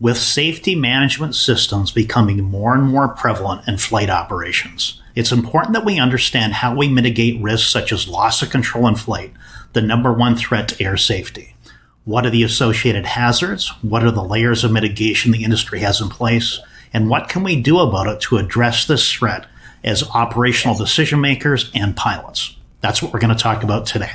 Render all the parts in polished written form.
With safety management systems becoming more and more prevalent in flight operations, it's important that we understand how we mitigate risks such as loss of control in flight, the number one threat to air safety. What are the associated hazards? What are the layers of mitigation the industry has in place? And what can we do about it to address this threat as operational decision makers and pilots? That's what we're going to talk about today.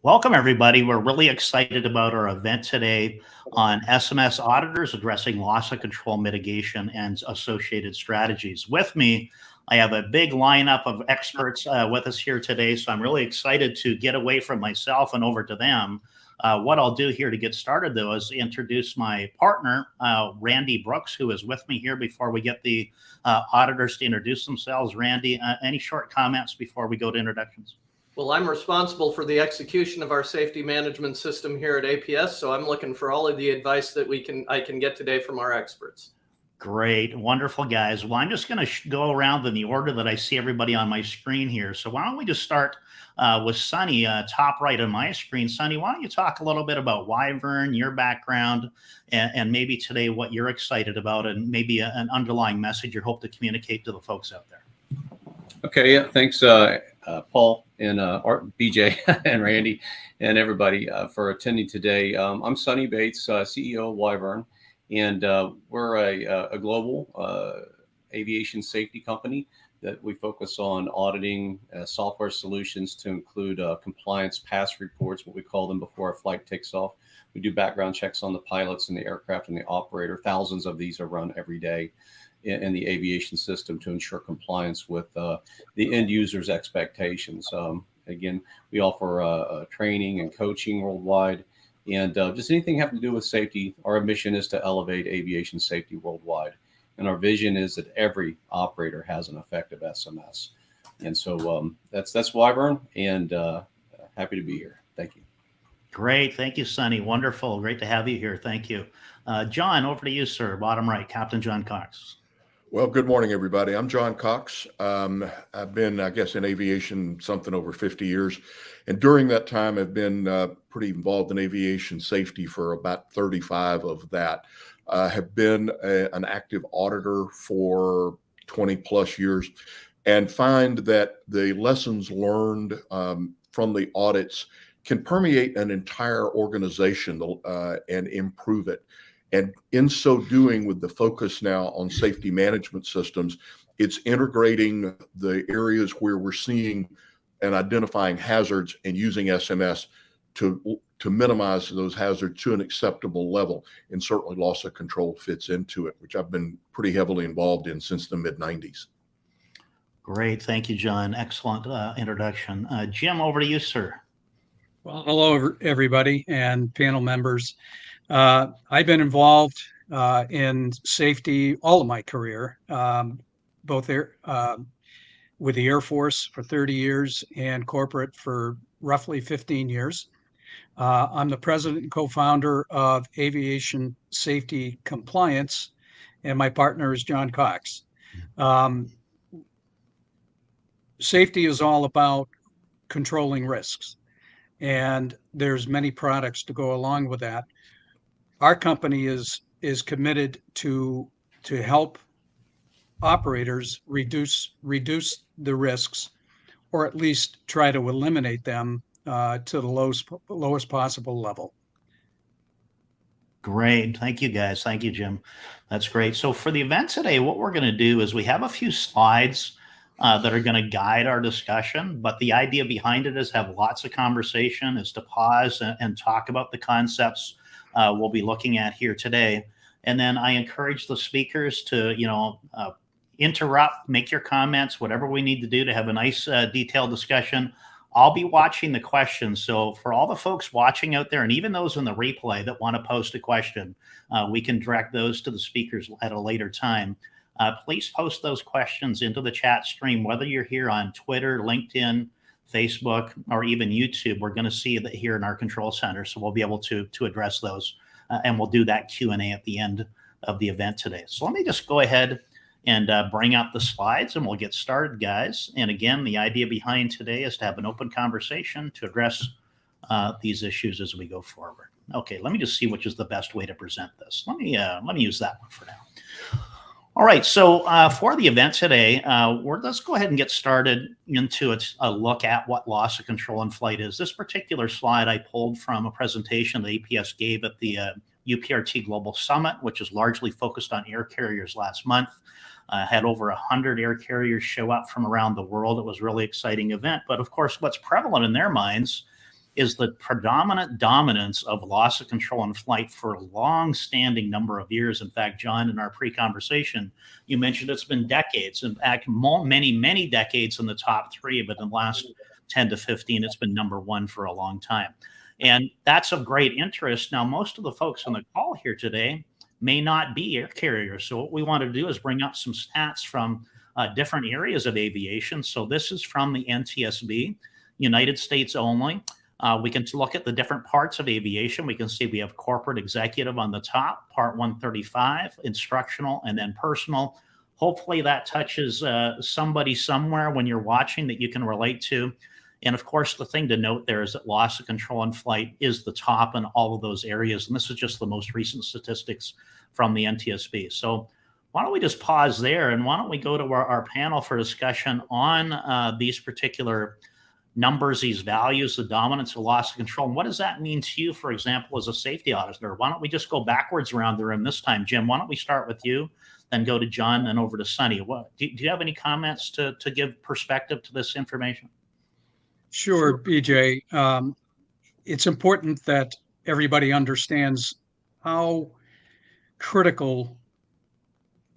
Welcome, everybody. We're really excited about our event today on SMS Auditors addressing loss of control mitigation and associated strategies. With me, I have a big lineup of experts with us here today, so I'm really excited to get away from myself and over to them. What I'll do here to get started, though, is introduce my partner, Randy Brooks, who is with me here before we get the auditors to introduce themselves. Randy, any short comments before we go to introductions? Well, I'm responsible for the execution of our safety management system here at APS, so I'm looking for all of the advice that I can get today from our experts. Great. Wonderful, guys. Well, I'm just going to go around in the order that I see everybody on my screen here. So why don't we just start with Sunny, top right on my screen. Sunny, why don't you talk a little bit about Wyvern, your background, and maybe today what you're excited about, and maybe an underlying message you hope to communicate to the folks out there. Okay, yeah, thanks, Paul and BJ and Randy and everybody for attending today. I'm Sonny Bates, CEO of Wyvern, and we're a global aviation safety company that we focus on auditing software solutions to include compliance pass reports, what we call them, before a flight takes off. We do background checks on the pilots and the aircraft and the operator. Thousands of these are run every day in the aviation system to ensure compliance with the end user's expectations. Again, we offer training and coaching worldwide, and just anything having to do with safety. Our mission is to elevate aviation safety worldwide, and our vision is that every operator has an effective SMS. And so that's Wyvern, and happy to be here. Thank you. Great. Thank you, Sonny. Wonderful. Great to have you here. Thank you. John, over to you, sir. Bottom right, Captain John Cox. Well, good morning, everybody. I'm John Cox. I've been, I guess, in aviation something over 50 years. And during that time, I've been pretty involved in aviation safety for about 35 of that. Have been an active auditor for 20 plus years, and find that the lessons learned from the audits can permeate an entire organization and improve it. And in so doing, with the focus now on safety management systems, it's integrating the areas where we're seeing and identifying hazards and using SMS to minimize those hazards to an acceptable level. And certainly loss of control fits into it, which I've been pretty heavily involved in since the mid-90s. Great. Thank you, John. Excellent introduction. Jim, over to you, sir. Well, hello, everybody and panel members. I've been involved in safety all of my career, both with the Air Force for 30 years and corporate for roughly 15 years. I'm the president and co-founder of Aviation Safety Compliance, and my partner is John Cox. Safety is all about controlling risks, and there's many products to go along with that. Our company is committed to help operators reduce the risks, or at least try to eliminate them to the lowest possible level. Great. Thank you, guys. Thank you, Jim. That's great. So for the event today, what we're going to do is we have a few slides that are going to guide our discussion. But the idea behind it is have lots of conversation, is to pause and talk about the concepts we'll be looking at here today. And then I encourage the speakers to, interrupt, make your comments, whatever we need to do to have a nice detailed discussion. I'll be watching the questions. So for all the folks watching out there, and even those in the replay that want to post a question, we can direct those to the speakers at a later time. Please post those questions into the chat stream, whether you're here on Twitter, LinkedIn, Facebook, or even YouTube. We're going to see that here in our control center. So we'll be able to address those, and we'll do that Q&A at the end of the event today. So let me just go ahead and bring up the slides, and we'll get started, guys. And again, the idea behind today is to have an open conversation to address these issues as we go forward. Okay, let me just see which is the best way to present this. Let me use that one for now. All right, so for the event today, let's go ahead and get started into a look at what loss of control in flight is. This particular slide I pulled from a presentation the APS gave at the UPRT Global Summit, which is largely focused on air carriers last month. Had over 100 air carriers show up from around the world. It was a really exciting event. But of course, what's prevalent in their minds is the predominant dominance of loss of control in flight for a long-standing number of years. In fact, John, in our pre-conversation, you mentioned it's been decades. In fact, many, many decades in the top three, but in the last 10 to 15, it's been number one for a long time. And that's of great interest. Now, most of the folks on the call here today may not be air carriers. So what we want to do is bring up some stats from different areas of aviation. So this is from the NTSB, United States only. We can look at the different parts of aviation. We can see we have corporate executive on the top, part 135, instructional, and then personal. Hopefully that touches somebody somewhere when you're watching that you can relate to. And of course, the thing to note there is that loss of control in flight is the top in all of those areas. And this is just the most recent statistics from the NTSB. So why don't we just pause there, and why don't we go to our panel for discussion on these particular numbers, these values, the dominance of loss of control. And what does that mean to you, for example, as a safety auditor? Why don't we just go backwards around the room this time? Jim, why don't we start with you, then go to John, then over to Sunny. Do you have any comments to give perspective to this information? Sure, BJ. It's important that everybody understands how critical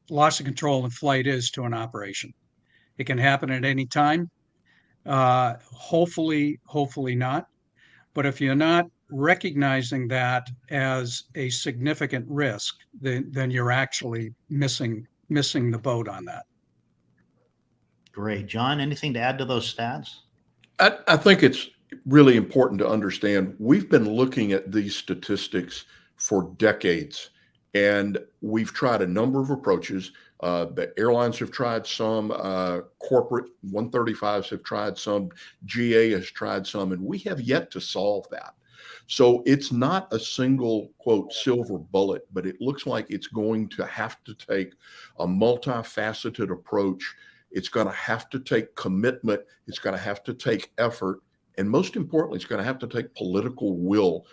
loss of control in flight is to an operation. It can happen at any time. Hopefully not. But if you're not recognizing that as a significant risk, then you're actually missing the boat on that. Great. John, anything to add to those stats? I think it's really important to understand we've been looking at these statistics for decades, and we've tried a number of approaches. The airlines have tried some, corporate 135s have tried some, GA has tried some, and we have yet to solve that. So it's not a single, quote, silver bullet, but it looks like it's going to have to take a multifaceted approach. It's going to have to take commitment. It's going to have to take effort. And most importantly, it's going to have to take political will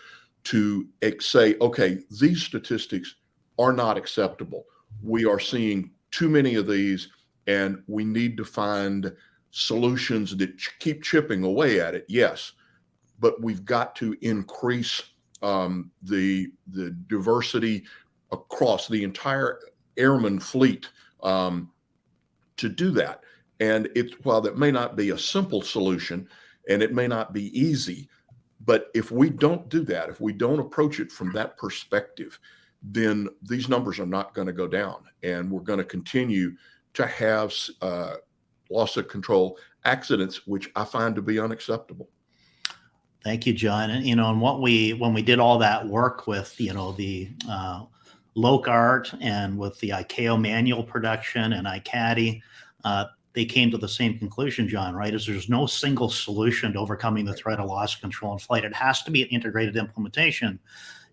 to say, okay, these statistics are not acceptable. We are seeing too many of these, and we need to find solutions that keep chipping away at it. Yes, but we've got to increase the diversity across the entire airman fleet to do that. And while that may not be a simple solution and it may not be easy, but if we don't do that, if we don't approach it from that perspective, then these numbers are not going to go down, and we're going to continue to have loss of control accidents, which I find to be unacceptable. Thank you, John. And and when we did all that work with the LOC-I and with the ICAO manual production and ICADI, they came to the same conclusion, John, right? Is there's no single solution to overcoming the threat of loss of control in flight. It has to be an integrated implementation.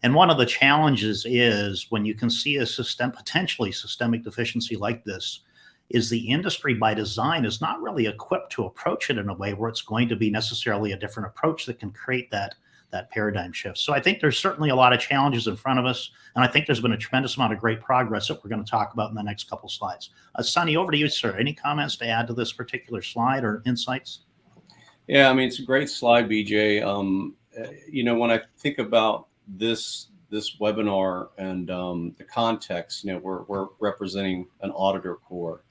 And one of the challenges is when you can see a potentially systemic deficiency like this, is the industry by design is not really equipped to approach it in a way where it's going to be necessarily a different approach that can create that that paradigm shift. So I think there's certainly a lot of challenges in front of us, and I think there's been a tremendous amount of great progress that we're going to talk about in the next couple slides. Sonny, over to you, sir. Any comments to add to this particular slide or insights? Yeah, I mean, it's a great slide, BJ. When I think about this webinar and the context, we're representing an auditor corps.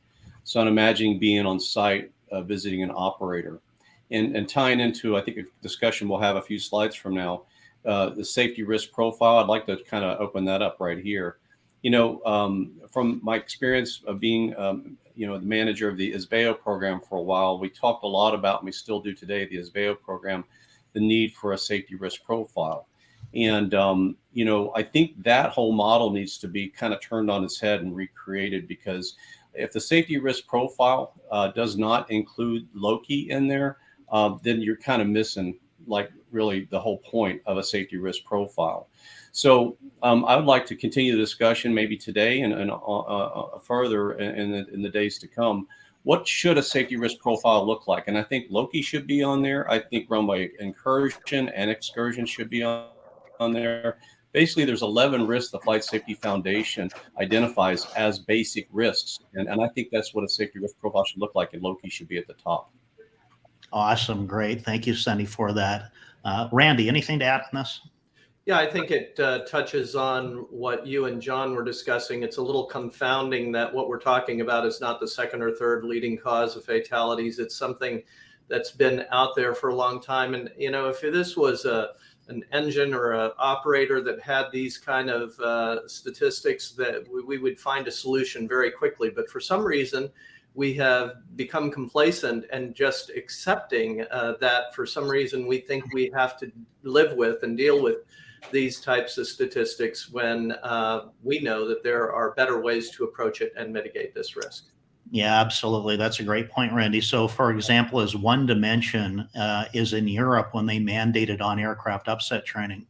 So I'm imagining being on site, visiting an operator, and tying into, I think, a discussion we'll have a few slides from now, the safety risk profile. I'd like to kind of open that up right here. From my experience of being, the manager of the ICAO program for a while, we talked a lot about, and we still do today, the ICAO program, the need for a safety risk profile. And, I think that whole model needs to be kind of turned on its head and recreated, because if the safety risk profile does not include LOC-I in there, then you're kind of missing, like, really the whole point of a safety risk profile. So I would like to continue the discussion maybe today and further in the days to come. What should a safety risk profile look like? And I think LOC-I should be on there. I think runway incursion and excursion should be on there. Basically, there's 11 risks the Flight Safety Foundation identifies as basic risks. And I think that's what a safety risk profile should look like, and LOC-I should be at the top. Awesome. Great. Thank you, Cindy, for that. Randy, anything to add on this? Yeah, I think it touches on what you and John were discussing. It's a little confounding that what we're talking about is not the second or third leading cause of fatalities. It's something that's been out there for a long time. And, if this was an engine or an operator that had these kind of statistics, that we would find a solution very quickly. But for some reason, we have become complacent and just accepting that for some reason we think we have to live with and deal with these types of statistics when we know that there are better ways to approach it and mitigate this risk. Yeah, absolutely. That's a great point, Randy. So, for example, as one dimension is in Europe when they mandated on-aircraft upset training.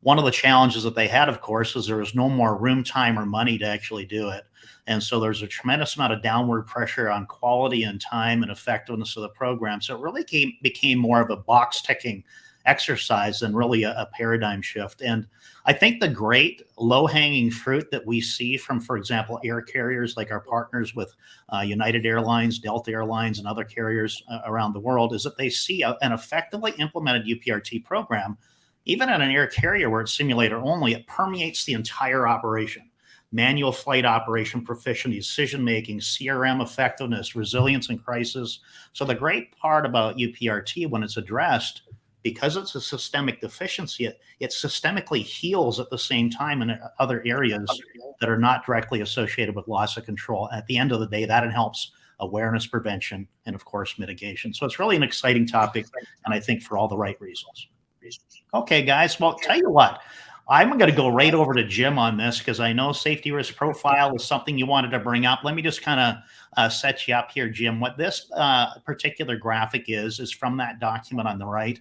One of the challenges that they had, of course, is there was no more room, time, or money to actually do it. And so there's a tremendous amount of downward pressure on quality and time and effectiveness of the program. So it really became more of a box ticking exercise than really a paradigm shift. And I think the great low-hanging fruit that we see from, for example, air carriers like our partners with United Airlines, Delta Airlines, and other carriers around the world is that they see an effectively implemented UPRT program, even at an air carrier where it's simulator only, it permeates the entire operation. Manual flight operation proficiency, decision-making, CRM effectiveness, resilience in crisis. So the great part about UPRT, when it's addressed, because it's a systemic deficiency, it systemically heals at the same time in other areas that are not directly associated with loss of control. At the end of the day, that helps awareness, prevention, and of course, mitigation. So it's really an exciting topic, and I think for all the right reasons. Okay, guys, well, tell you what, I'm going to go right over to Jim on this because I know safety risk profile is something you wanted to bring up. Let me just kind of set you up here, Jim. What this particular graphic is from that document on the right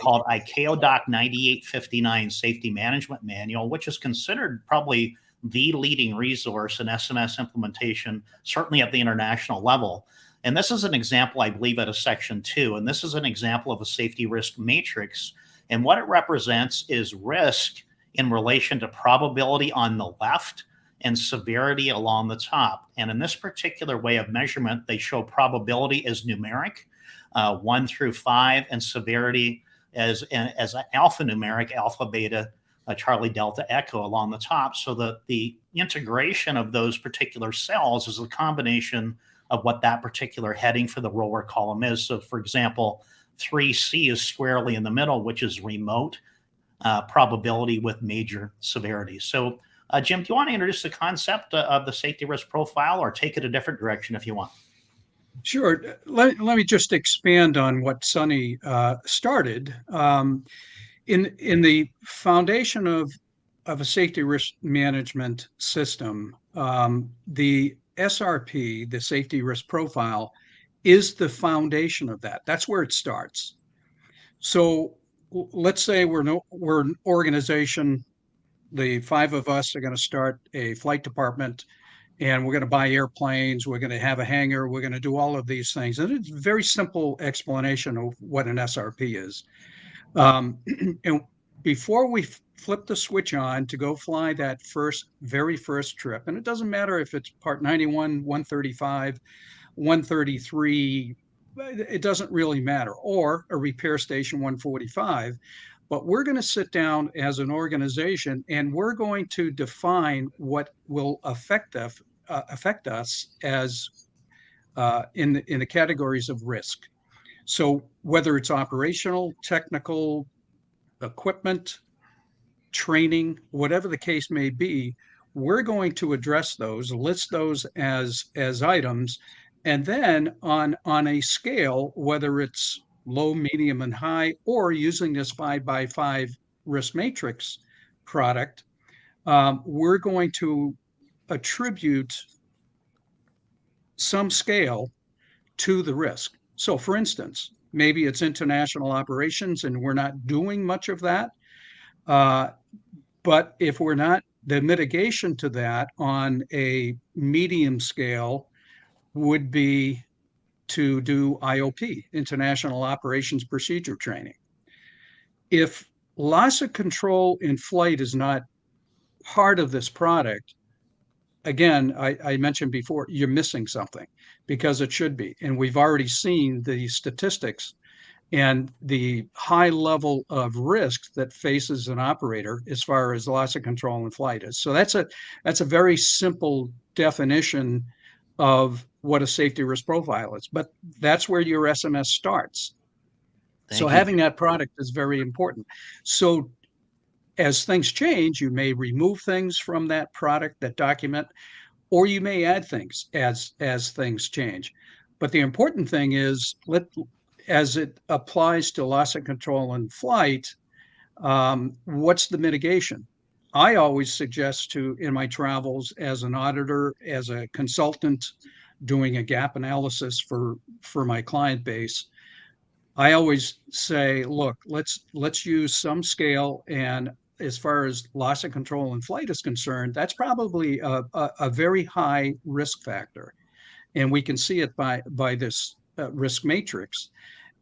called ICAO Doc 9859 Safety Management Manual, which is considered probably the leading resource in SMS implementation, certainly at the international level. And this is an example, I believe, out of Section 2. And this is an example of a safety risk matrix. And what it represents is risk in relation to probability on the left and severity along the top. And in this particular way of measurement, they show probability as numeric, 1 through 5, and severity as an alphanumeric, alpha, beta, Charlie, Delta, Echo along the top. So that the integration of those particular cells is a combination of what that particular heading for the roller column is. So for example, 3C is squarely in the middle, which is remote probability with major severity. So Jim, do you want to introduce the concept of the safety risk profile or take it a different direction if you want? Sure. Let me just expand on what Sonny started. In the foundation of a safety risk management system, the SRP, the safety risk profile, is the foundation of that. That's where it starts. So let's say we're an organization, the 5 of us are going to start a flight department, and we're going to buy airplanes, we're going to have a hangar, we're going to do all of these things. And it's a very simple explanation of what an SRP is. And before we flip the switch on to go fly that very first trip, and it doesn't matter if it's Part 91, 135, 133, it doesn't really matter, or a repair station 145. But we're going to sit down as an organization and we're going to define what will affect us as in the categories of risk. So whether it's operational, technical, equipment, training, whatever the case may be, we're going to address those, list those as items, and then on a scale, whether it's low, medium, and high, or using this 5x5 risk matrix product, we're going to attribute some scale to the risk. So, for instance, maybe it's international operations and we're not doing much of that. But if we're not, the mitigation to that on a medium scale would be to do IOP, International Operations Procedure Training. If loss of control in flight is not part of this product, again, I mentioned before, you're missing something because it should be. And we've already seen the statistics and the high level of risk that faces an operator as far as loss of control in flight is. So that's a very simple definition of what a safety risk profile is. But that's where your SMS starts. So having that product is very important. So as things change, you may remove things from that product, that document, or you may add things as things change. But the important thing is, as it applies to loss of control in flight, what's the mitigation? I always suggest in my travels as an auditor, as a consultant, doing a gap analysis for my client base, I always say, look, let's use some scale, and as far as loss of control in flight is concerned, that's probably a very high risk factor, and we can see it by this risk matrix,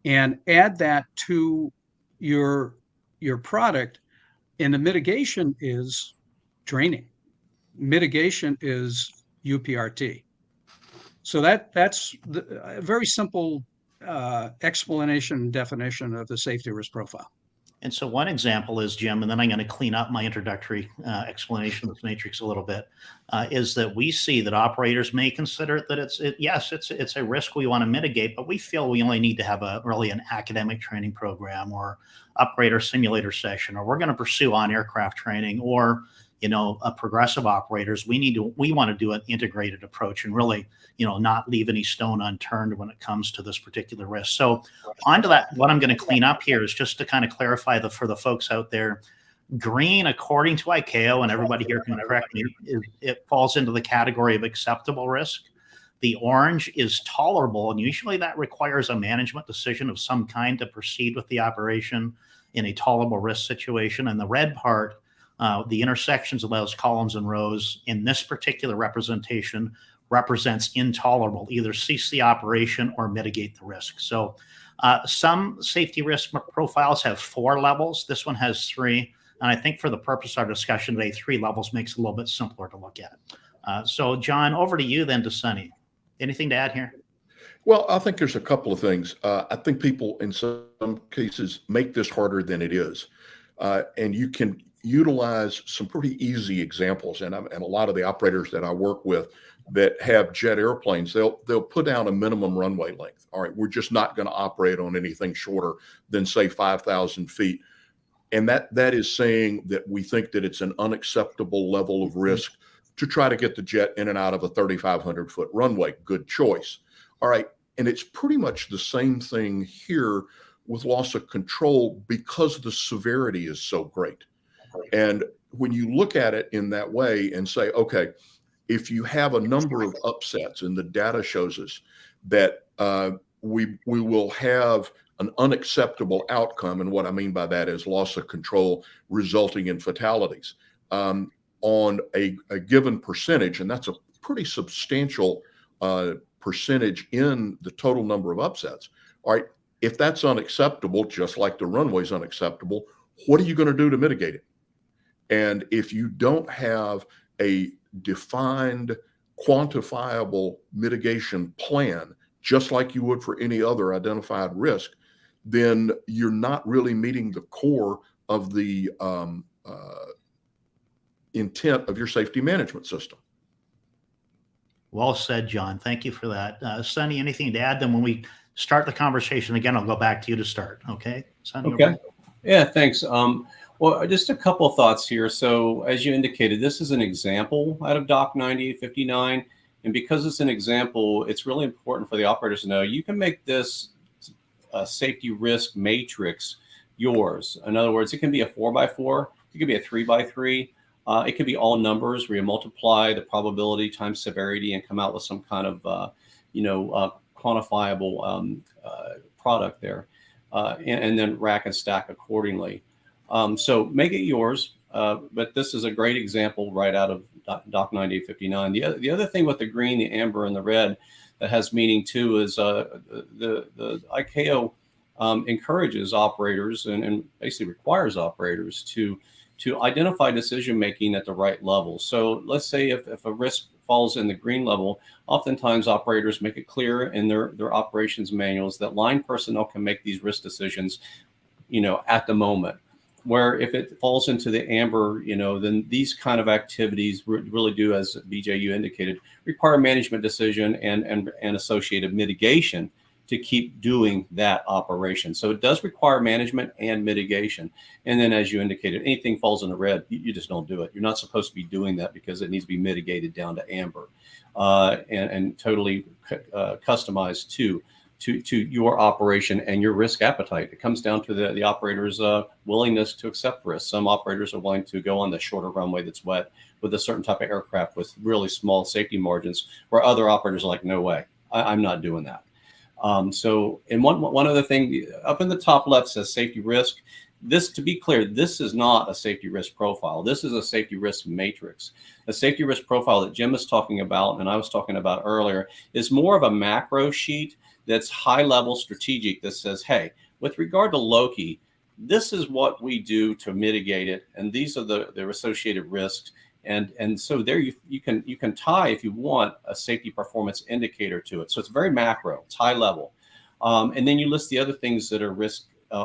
and add that to your product. And the mitigation is training. Mitigation is UPRT. So that's a very simple explanation and definition of the safety risk profile. And so one example is, Jim, and then I'm going to clean up my introductory explanation of this matrix a little bit, is that we see that operators may consider that it's a risk we want to mitigate, but we feel we only need to have an academic training program or operator simulator session, or we're going to pursue on-aircraft training, or a progressive operators, we want to do an integrated approach and really, not leave any stone unturned when it comes to this particular risk. So onto that, what I'm going to clean up here is just to kind of clarify for the folks out there, green, according to ICAO, and everybody here can correct me, it falls into the category of acceptable risk. The orange is tolerable, and usually that requires a management decision of some kind to proceed with the operation in a tolerable risk situation. And the red part, the intersections of those columns and rows in this particular representation represents intolerable, either cease the operation or mitigate the risk. So some safety risk profiles have 4 levels. This one has 3. And I think for the purpose of our discussion today, 3 levels makes it a little bit simpler to look at. So John, over to you then to Sunny. Anything to add here? Well, I think there's a couple of things. I think people in some cases make this harder than it is. And you can utilize some pretty easy examples. And a lot of the operators that I work with that have jet airplanes, they'll put down a minimum runway length. All right, we're just not going to operate on anything shorter than, say, 5,000 feet. And that is saying that we think that it's an unacceptable level of risk to try to get the jet in and out of a 3,500 foot runway. Good choice. All right. And it's pretty much the same thing here with loss of control because the severity is so great. And when you look at it in that way and say, okay, if you have a number of upsets, and the data shows us that we will have an unacceptable outcome, and what I mean by that is loss of control resulting in fatalities on a given percentage, and that's a pretty substantial percentage in the total number of upsets. All right, If that's unacceptable, just like the runway is unacceptable, what are you going to do to mitigate it? And if you don't have a defined, quantifiable mitigation plan, just like you would for any other identified risk, then you're not really meeting the core of the intent of your safety management system. Well said, John. Thank you for that. Sonny, anything to add? Then when we start the conversation again, I'll go back to you to start. Okay, Sonny? Okay. Yeah, thanks. Well, just a couple of thoughts here. So as you indicated, this is an example out of Doc 9859. And because it's an example, it's really important for the operators to know you can make this safety risk matrix yours. In other words, it can be a 4x4, it could be a 3x3. It could be all numbers where you multiply the probability times severity and come out with some kind of, quantifiable product there, and then rack and stack accordingly. So make it yours. But this is a great example right out of Doc 9859. The other thing with the green, the amber, and the red that has meaning too is the ICAO encourages operators and basically requires operators to identify decision making at the right level. So let's say if a risk falls in the green level, oftentimes operators make it clear in their operations manuals that line personnel can make these risk decisions, at the moment. Where if it falls into the amber, then these kind of activities really do, as BJ, you indicated, require management decision and associated mitigation to keep doing that operation. So it does require management and mitigation. And then, as you indicated, anything falls in the red, you just don't do it. You're not supposed to be doing that because it needs to be mitigated down to amber and totally customized to your operation and your risk appetite. It comes down to the operator's willingness to accept risk. Some operators are willing to go on the shorter runway that's wet with a certain type of aircraft with really small safety margins, where other operators are like, no way, I'm not doing that. And one other thing up in the top left says safety risk. This, to be clear, this is not a safety risk profile. This is a safety risk matrix. A safety risk profile that Jim was talking about and I was talking about earlier is more of a macro sheet that's high level strategic that says, hey, with regard to LOC-I, this is what we do to mitigate it. And these are the associated risks. And so there you can tie, if you want, a safety performance indicator to it. So it's very macro, it's high level. And then you list the other things that are risk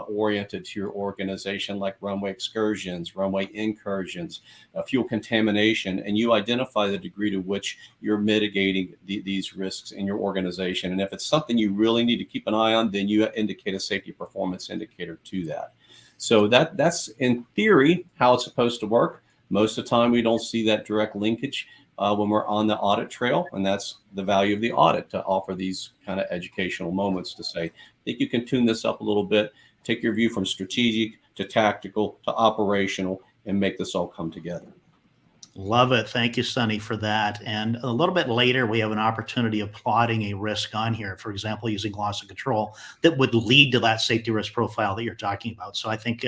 oriented to your organization, like runway excursions, runway incursions, fuel contamination, and you identify the degree to which you're mitigating these risks in your organization. And if it's something you really need to keep an eye on, then you indicate a safety performance indicator to that. So that's in theory how it's supposed to work. Most of the time, we don't see that direct linkage when we're on the audit trail, and that's the value of the audit, to offer these kind of educational moments to say, I think you can tune this up a little bit, take your view from strategic to tactical to operational, and make this all come together. Love it. Thank you, Sonny, for that. And a little bit later, we have an opportunity of plotting a risk on here, for example, using loss of control that would lead to that safety risk profile that you're talking about. So I think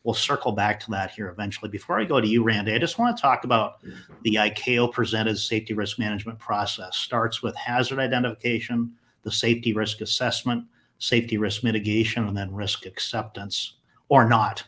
we'll circle back to that here eventually. Before I go to you, Randy, I just want to talk about the ICAO presented safety risk management process. Starts with hazard identification, the safety risk assessment, safety risk mitigation, and then risk acceptance, or not,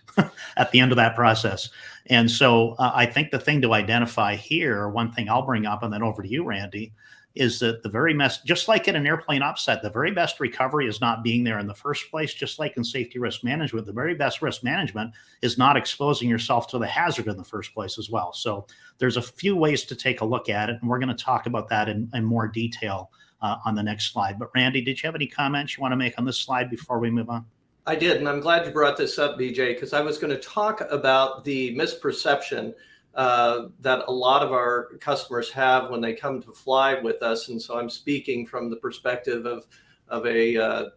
at the end of that process. And so I think the thing to identify here, one thing I'll bring up and then over to you, Randy, is that the very best, just like in an airplane upset, the very best recovery is not being there in the first place. Just like in safety risk management, the very best risk management is not exposing yourself to the hazard in the first place as well. So there's a few ways to take a look at it, and we're going to talk about that in more detail on the next slide. But Randy, did you have any comments you want to make on this slide before we move on? I did, and I'm glad you brought this up, BJ, because I was going to talk about the misperception that a lot of our customers have when they come to fly with us. And so I'm speaking from the perspective of a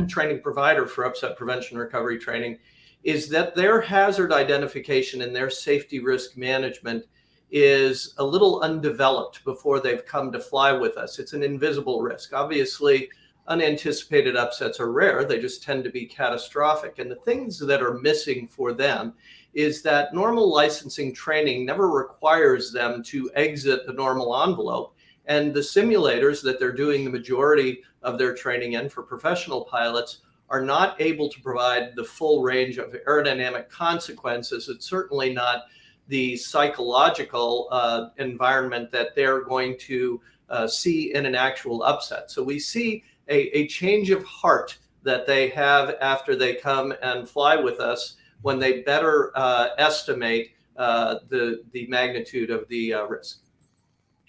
training provider for upset prevention recovery training, is that their hazard identification and their safety risk management is a little undeveloped before they've come to fly with us. It's an invisible risk. Obviously, unanticipated upsets are rare. They just tend to be catastrophic. And the things that are missing for them is that normal licensing training never requires them to exit the normal envelope. And the simulators that they're doing the majority of their training in for professional pilots are not able to provide the full range of aerodynamic consequences. It's certainly not the psychological environment that they're going to see in an actual upset. So we see a change of heart that they have after they come and fly with us when they better estimate the magnitude of the risk.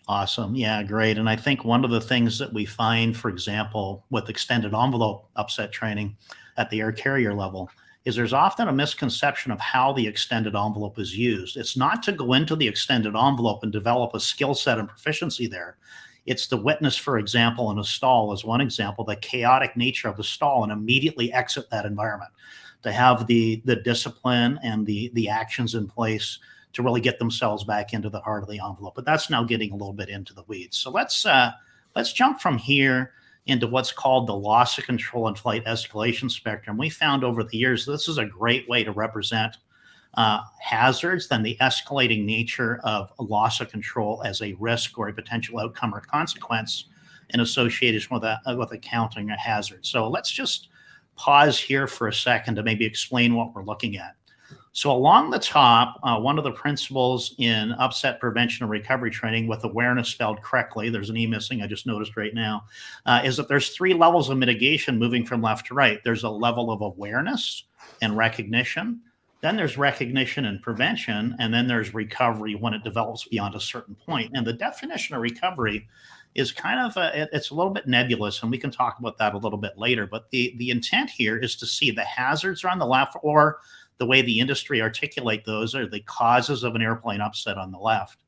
Awesome. Yeah, great. And I think one of the things that we find, for example, with extended envelope upset training at the air carrier level is there's often a misconception of how the extended envelope is used. It's not to go into the extended envelope and develop a skill set and proficiency there. It's to witness, for example, in a stall, as one example, the chaotic nature of the stall and immediately exit that environment, to have the discipline and the actions in place to really get themselves back into the heart of the envelope. But that's now getting a little bit into the weeds. So let's jump from here into what's called the loss of control and flight escalation spectrum. We found over the years this is a great way to represent hazards than the escalating nature of a loss of control as a risk or a potential outcome or consequence in association with accounting a hazard. So let's just pause here for a second to maybe explain what we're looking at. So along the top, one of the principles in upset prevention and recovery training, with awareness spelled correctly, there's an E missing, I just noticed right now, is that there's 3 levels of mitigation moving from left to right. There's a level of awareness and recognition. Then there's recognition and prevention, and then there's recovery when it develops beyond a certain point. And the definition of recovery is kind of, it's a little bit nebulous, and we can talk about that a little bit later. But the intent here is to see the hazards are on the left, or the way the industry articulate those are the causes of an airplane upset on the left.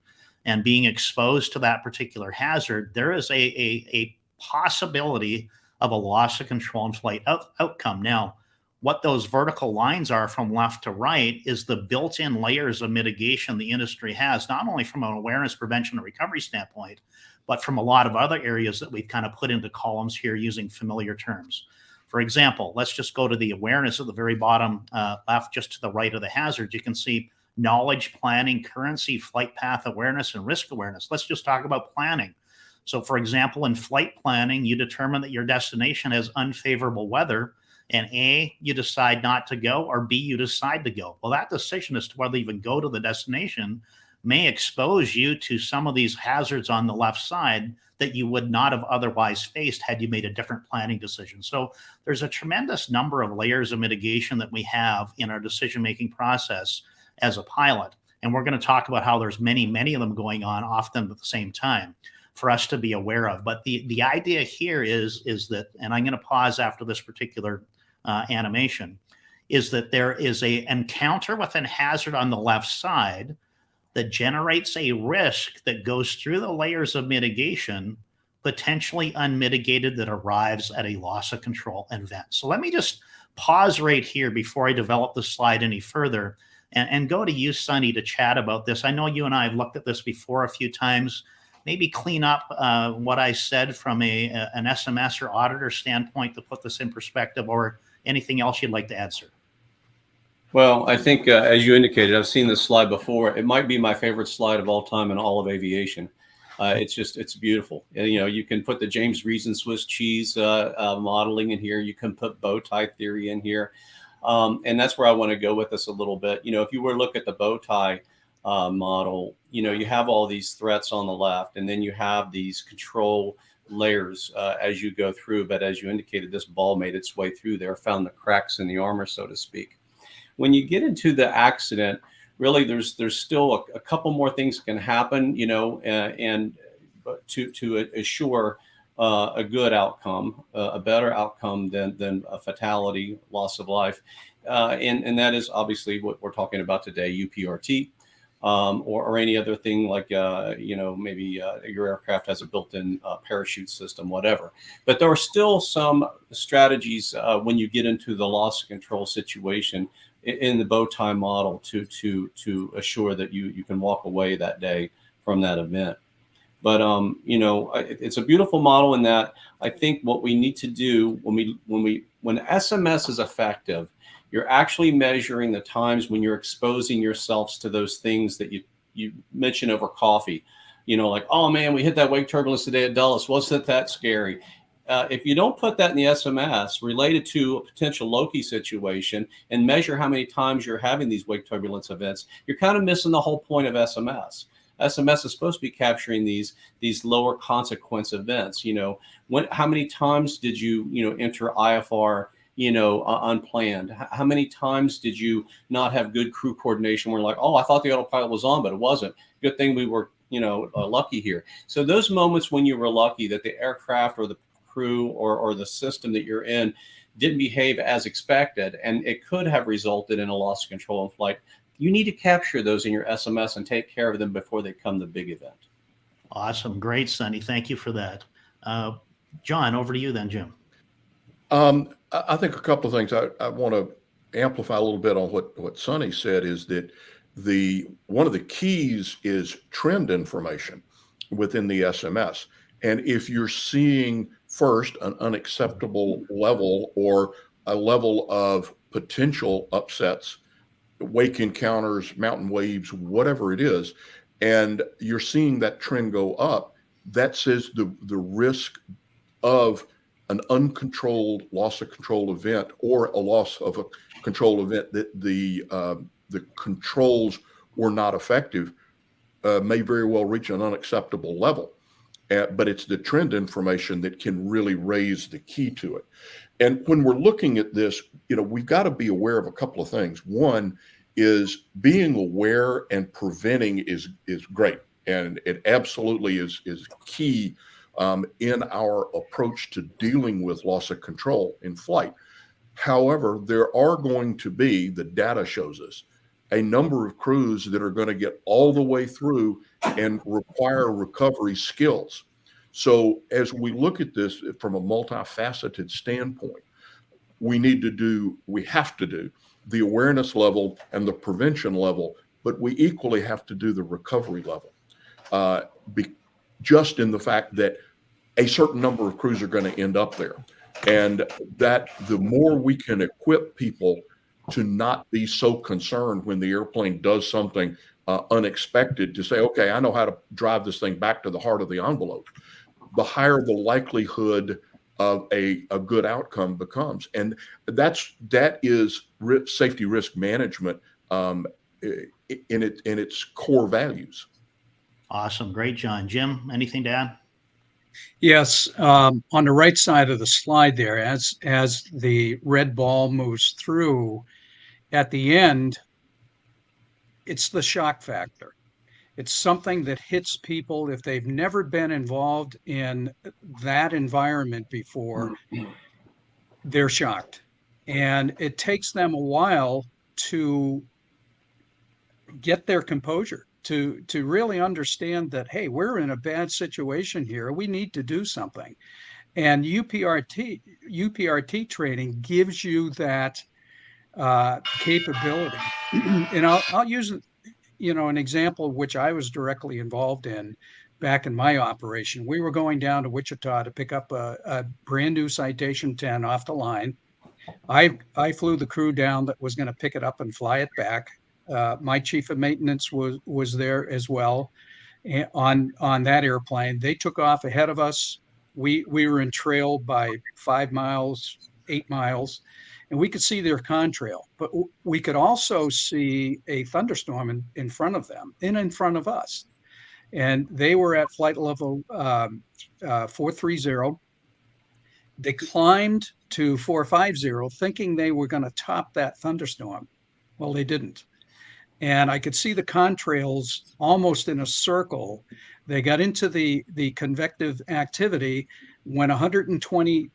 And being exposed to that particular hazard, there is a possibility of a loss of control and flight outcome. Now, what those vertical lines are from left to right is the built-in layers of mitigation the industry has, not only from an awareness, prevention, and recovery standpoint, but from a lot of other areas that we've kind of put into columns here using familiar terms. For example, let's just go to the awareness at the very bottom left, just to the right of the hazard. You can see knowledge, planning, currency, flight path awareness, and risk awareness. Let's just talk about planning. So for example, in flight planning, you determine that your destination has unfavorable weather, and A, you decide not to go, or B, you decide to go. Well, that decision as to whether you even go to the destination may expose you to some of these hazards on the left side that you would not have otherwise faced had you made a different planning decision. So there's a tremendous number of layers of mitigation that we have in our decision-making process as a pilot. And we're going to talk about how there's many, many of them going on often at the same time for us to be aware of. But the idea here is that, and I'm going to pause after this particular animation, is that there is an encounter with a hazard on the left side that generates a risk that goes through the layers of mitigation, potentially unmitigated, that arrives at a loss of control event. So let me just pause right here before I develop the slide any further and go to you, Sonny, to chat about this. I know you and I have looked at this before a few times. Maybe clean up what I said from an SMS or auditor standpoint to put this in perspective, or anything else you'd like to add, sir. Well, I think, as you indicated, I've seen this slide before. It might be my favorite slide of all time in all of aviation. It's beautiful. And, you can put the James Reason Swiss cheese modeling in here. You can put bow tie theory in here. And that's where I want to go with this a little bit. If you were to look at the bow tie model, you have all these threats on the left, and then you have these control layers as you go through. But as you indicated, this ball made its way through there, found the cracks in the armor, so to speak. When you get into the accident, really, there's still a couple more things can happen, and to assure a good outcome, a better outcome than a fatality, loss of life, and that is obviously what we're talking about today, UPRT, or any other thing like maybe your aircraft has a built-in parachute system, whatever. But there are still some strategies when you get into the loss of control situation in the bow tie model to assure that you can walk away that day from that event. But it's a beautiful model in that I think what we need to do when SMS is effective, you're actually measuring the times when you're exposing yourselves to those things that you mentioned over coffee. Like, oh man, we hit that wake turbulence today at Dulles. Wasn't that scary? if you don't put that in the SMS related to a potential LOC-I situation and measure how many times you're having these wake turbulence events, you're kind of missing the whole point of SMS. SMS is supposed to be capturing these lower consequence events. How many times did you enter IFR unplanned? How many times did you not have good crew coordination? Where like, oh, I thought the autopilot was on, but it wasn't. Good thing we were lucky here. So those moments when you were lucky that the aircraft or the crew or the system that you're in didn't behave as expected, and it could have resulted in a loss of control in flight, you need to capture those in your SMS and take care of them before they come the big event. Awesome. Great, Sonny. Thank you for that. John, over to you then, Jim. I think a couple of things I want to amplify a little bit on what Sonny said is that one of the keys is trend information within the SMS. And if you're seeing first an unacceptable level or a level of potential upsets, wake encounters, mountain waves, whatever it is, and you're seeing that trend go up, that says the risk of an uncontrolled loss of control event or a loss of a control event that the controls were not effective may very well reach an unacceptable level. But it's the trend information that can really raise the key to it. And when we're looking at this, we've got to be aware of a couple of things. One is being aware and preventing is great. And it absolutely is key in our approach to dealing with loss of control in flight. However, there are going to be, the data shows us, a number of crews that are going to get all the way through and require recovery skills. So as we look at this from a multifaceted standpoint, we have to do the awareness level and the prevention level, but we equally have to do the recovery level. Just in the fact that a certain number of crews are going to end up there. And that the more we can equip people to not be so concerned when the airplane does something unexpected, to say, okay, I know how to drive this thing back to the heart of the envelope, the higher the likelihood of a good outcome becomes. And that is safety risk management in its core values. Awesome. Great, John. Jim, anything to add? Yes, on the right side of the slide there, as the red ball moves through, at the end, it's the shock factor. It's something that hits people if they've never been involved in that environment before. They're shocked, and it takes them a while to get their composure, to really understand that, hey, we're in a bad situation here. We need to do something. And UPRT training gives you that capability. And I'll use an example which I was directly involved in back in my operation. We were going down to Wichita to pick up a brand new Citation 10 off the line. I flew the crew down that was going to pick it up and fly it back. My chief of maintenance was there as well on that airplane. They took off ahead of us. We were in trail by 5 miles, 8 miles, and we could see their contrail, but we could also see a thunderstorm in front of them and in front of us. And they were at flight level 430. They climbed to 450 thinking they were going to top that thunderstorm. Well, they didn't. And I could see the contrails almost in a circle. They got into the convective activity when 120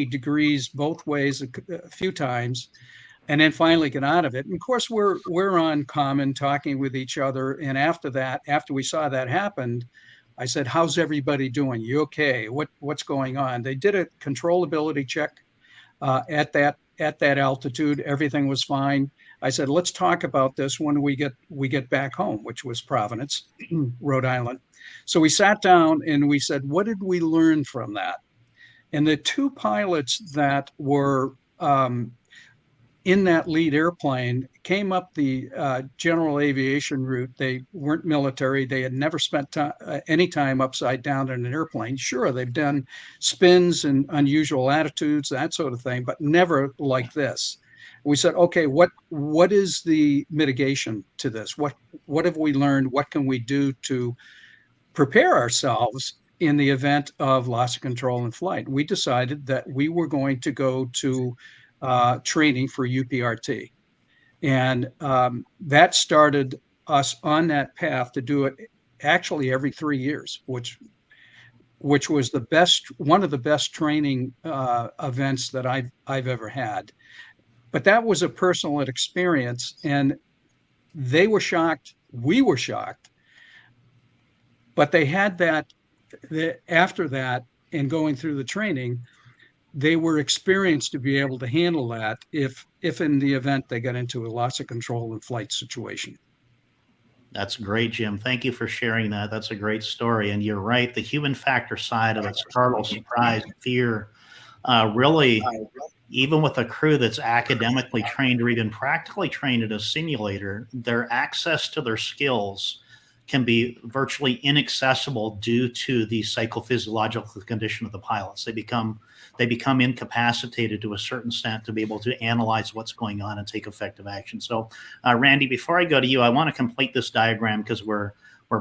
degrees both ways a few times, and then finally get out of it. And of course, we're on common talking with each other. And after we saw that happen, I said, "How's everybody doing? You okay? What's going on?" They did a controllability check at that altitude. Everything was fine. I said, "Let's talk about this when we get back home," which was Providence, Rhode Island. So we sat down and we said, "What did we learn from that?" And the two pilots that were in that lead airplane came up the general aviation route. They weren't military. They had never spent any time upside down in an airplane. Sure, they've done spins and unusual attitudes, that sort of thing, but never like this. We said, okay, what is the mitigation to this? What have we learned? What can we do to prepare ourselves in the event of loss of control in flight? We decided that we were going to go to training for UPRT. And that started us on that path to do it actually every 3 years, which was one of the best training events that I've ever had. But that was a personal experience, and they were shocked. We were shocked. But they had after that, and going through the training, they were experienced to be able to handle that if in the event they got into a loss of control in flight situation. That's great, Jim. Thank you for sharing that. That's a great story. And you're right, the human factor side of it, startle, surprise, fear, really, even with a crew that's academically trained or even practically trained in a simulator, their access to their skills can be virtually inaccessible due to the psychophysiological condition of the pilots. They become incapacitated to a certain extent to be able to analyze what's going on and take effective action. So, Randy, before I go to you, I want to complete this diagram because we're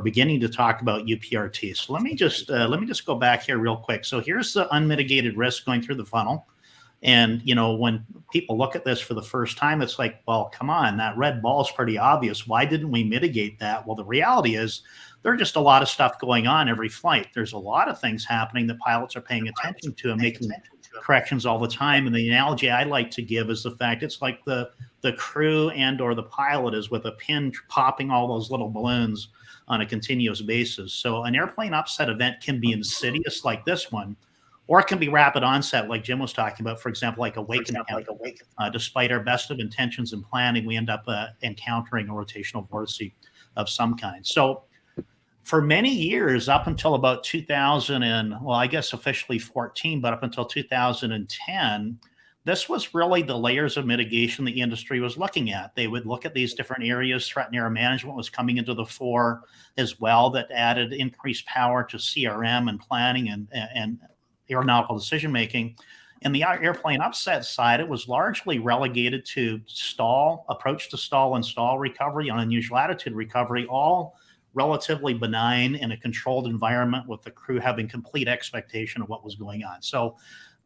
beginning to talk about UPRT. So let me just go back here real quick. So here's the unmitigated risk going through the funnel. And, when people look at this for the first time, it's like, well, come on, that red ball is pretty obvious. Why didn't we mitigate that? Well, the reality is there's just a lot of stuff going on every flight. There's a lot of things happening that pilots are paying attention to and making corrections all the time. And the analogy I like to give is the fact it's like the crew and or the pilot is with a pin popping all those little balloons on a continuous basis. So an airplane upset event can be insidious like this one, or it can be rapid onset, like Jim was talking about, for example, like a wake attempt. Despite our best of intentions and planning, we end up encountering a rotational vortice of some kind. So for many years, up until about 2000 and, well, I guess officially 14, but up until 2010, this was really the layers of mitigation the industry was looking at. They would look at these different areas. Threat and error management was coming into the fore as well. That added increased power to CRM and planning and aeronautical decision making. And the airplane upset side, it was largely relegated to approach to stall and stall recovery, on unusual attitude recovery, all relatively benign in a controlled environment with the crew having complete expectation of what was going on. So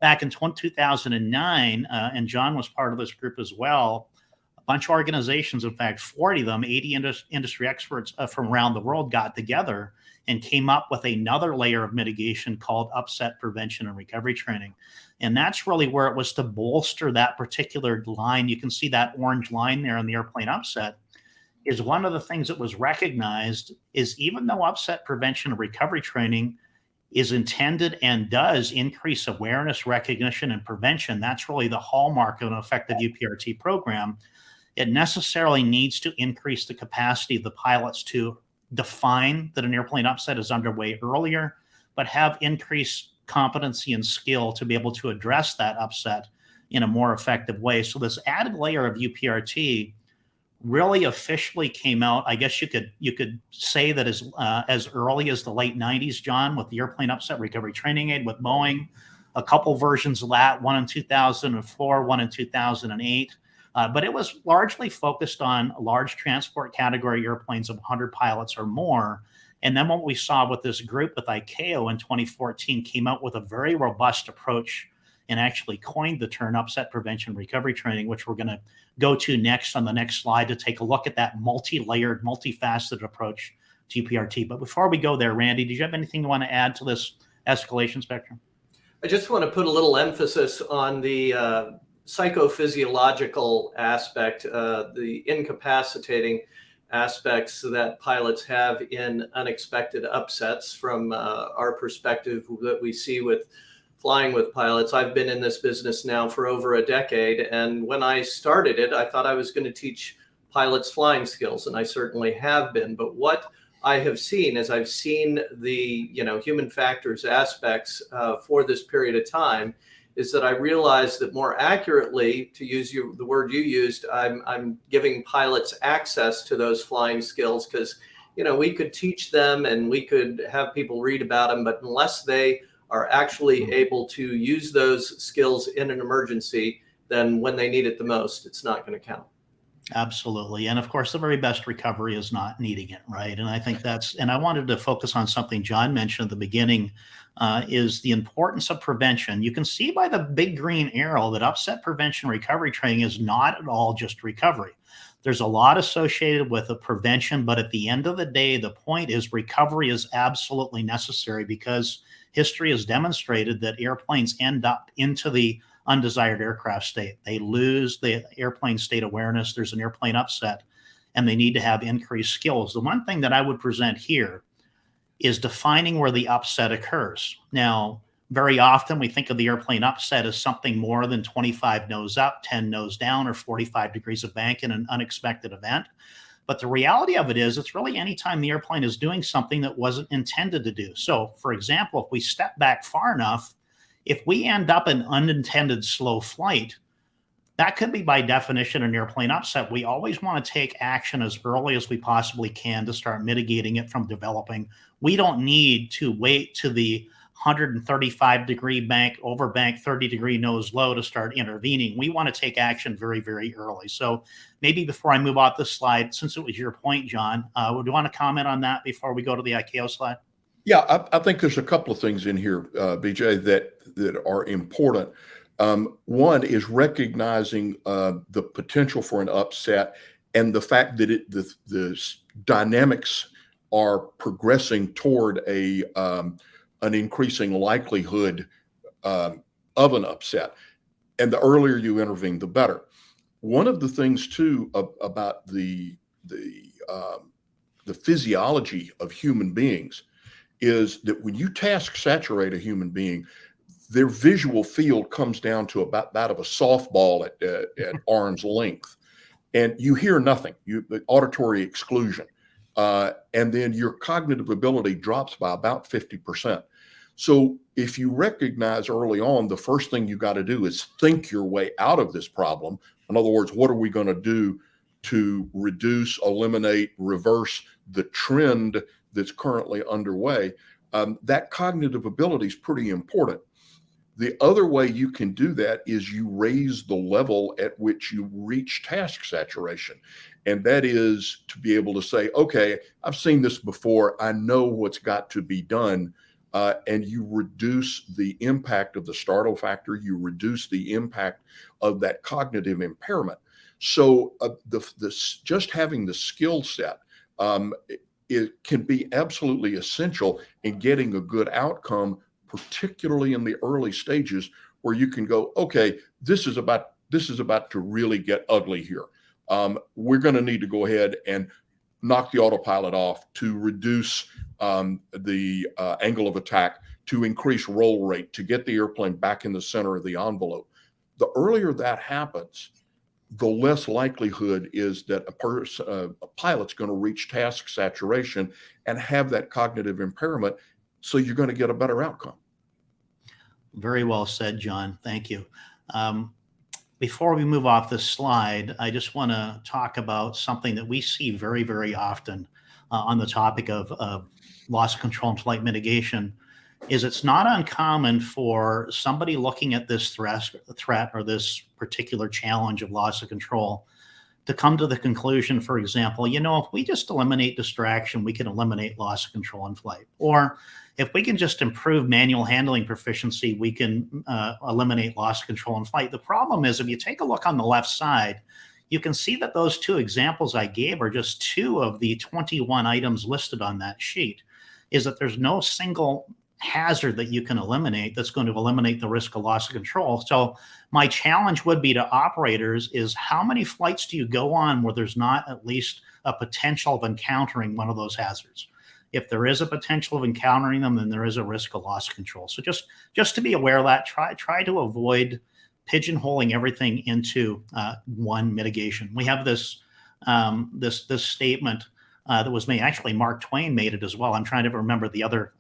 back in 2009, and John was part of this group as well, a bunch of organizations, in fact, 40 of them, 80 industry experts from around the world got together and came up with another layer of mitigation called upset prevention and recovery training. And that's really where it was to bolster that particular line. You can see that orange line there on the airplane upset. Is one of the things that was recognized is even though upset prevention and recovery training is intended and does increase awareness, recognition, and prevention, that's really the hallmark of an effective UPRT program. It necessarily needs to increase the capacity of the pilots to define that an airplane upset is underway earlier, but have increased competency and skill to be able to address that upset in a more effective way. So this added layer of UPRT really officially came out, I guess you could say that as early as the late 90s, John, with the airplane upset recovery training aid with Boeing, a couple versions of that, one in 2004, one in 2008. But it was largely focused on large transport category airplanes of 100 pilots or more. And then what we saw with this group with ICAO in 2014 came out with a very robust approach and actually coined the term upset prevention recovery training, which we're going to go to next on the next slide to take a look at that multi-layered, multifaceted approach to UPRT. But before we go there, Randy, did you have anything you want to add to this escalation spectrum? I just want to put a little emphasis on the psychophysiological aspect, the incapacitating aspects that pilots have in unexpected upsets from our perspective that we see with flying with pilots. I've been in this business now for over a decade, and when I started it, I thought I was going to teach pilots flying skills, and I certainly have been. But what I have seen is I've seen the human factors aspects for this period of time, is that I realized that more accurately, to use the word you used, I'm giving pilots access to those flying skills, because we could teach them and we could have people read about them, but unless they are actually able to use those skills in an emergency, then when they need it the most, it's not going to count. Absolutely. And of course, the very best recovery is not needing it, right? And I think and I wanted to focus on something John mentioned at the beginning, is the importance of prevention. You can see by the big green arrow that upset prevention recovery training is not at all just recovery. There's a lot associated with the prevention, but at the end of the day, the point is recovery is absolutely necessary, because history has demonstrated that airplanes end up into the undesired aircraft state. They lose the airplane state awareness. There's an airplane upset, and they need to have increased skills. The one thing that I would present here is defining where the upset occurs. Now, very often we think of the airplane upset as something more than 25 nose up, 10 nose down, or 45 degrees of bank in an unexpected event. But the reality of it is, it's really anytime the airplane is doing something that wasn't intended to do. So, for example, if we step back far enough, if we end up in unintended slow flight, that could be by definition an airplane upset. We always want to take action as early as we possibly can to start mitigating it from developing. We don't need to wait to the 135 degree bank, over bank, 30 degree nose low to start intervening. We want to take action very, very early. So maybe before I move off this slide, since it was your point, John, would you want to comment on that before we go to the ICAO slide? Yeah, I think there's a couple of things in here, BJ, that are important. One is recognizing the potential for an upset, and the fact that the dynamics are progressing toward an increasing likelihood of an upset. And the earlier you intervene, the better. One of the things too about the physiology of human beings is that when you task saturate a human being, their visual field comes down to about that of a softball at arm's length, and you hear nothing. The auditory exclusion, and then your cognitive ability drops by about 50%. So if you recognize early on, the first thing you got to do is think your way out of this problem. In other words, what are we going to do to reduce, eliminate, reverse the trend that's currently underway? That cognitive ability is pretty important. The other way you can do that is you raise the level at which you reach task saturation. And that is to be able to say, okay, I've seen this before. I know what's got to be done. And you reduce the impact of the startle factor. You reduce the impact of that cognitive impairment. So just having the skill set, it can be absolutely essential in getting a good outcome, particularly in the early stages where you can go, okay, this is about to really get ugly here. We're going to need to go ahead and knock the autopilot off to reduce the angle of attack, to increase roll rate, to get the airplane back in the center of the envelope. The earlier that happens, the less likelihood is that a pilot's going to reach task saturation and have that cognitive impairment. So you're going to get a better outcome. Very well said, John. Thank you. Before we move off this slide, I just want to talk about something that we see very, very often on the topic of loss of control and flight mitigation. Is it's not uncommon for somebody looking at this threat or this particular challenge of loss of control to come to the conclusion, for example, if we just eliminate distraction, we can eliminate loss of control in flight. Or if we can just improve manual handling proficiency, we can eliminate loss of control in flight. The problem is, if you take a look on the left side, you can see that those two examples I gave are just two of the 21 items listed on that sheet. Is that there's no single hazard that you can eliminate that's going to eliminate the risk of loss of control. So my challenge would be to operators is, how many flights do you go on where there's not at least a potential of encountering one of those hazards? If there is a potential of encountering them, then there is a risk of loss of control. So just to be aware of that, try to avoid pigeonholing everything into one mitigation. We have this this statement that was made. Actually, Mark Twain made it as well. I'm trying to remember the other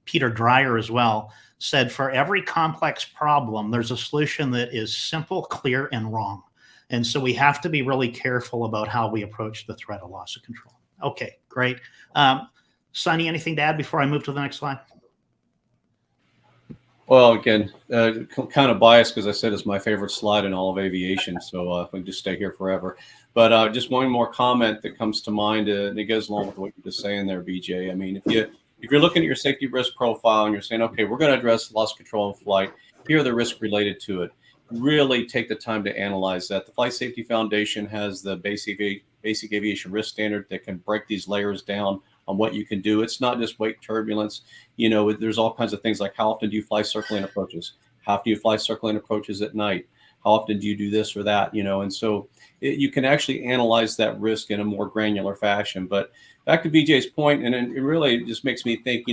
Peter Dreyer as well, said for every complex problem, there's a solution that is simple, clear, and wrong. And so we have to be really careful about how we approach the threat of loss of control. Okay, great. Sonny, anything to add before I move to the next slide? Well, again, kind of biased because I said it's my favorite slide in all of aviation, so we can just stay here forever. But just one more comment that comes to mind, and it goes along with what you're just saying there, BJ. I mean, if you're looking at your safety risk profile and you're saying, okay, we're going to address loss control in flight, here are the risks related to it. Really take the time to analyze that. The Flight Safety Foundation has the basic aviation risk standard that can break these layers down on what you can do. It's not just weight turbulence. There's all kinds of things like how often do you fly circling approaches? How often do you fly circling approaches at night? How often do you do this or that? And so you can actually analyze that risk in a more granular fashion. But back to BJ's point, and it really just makes me think,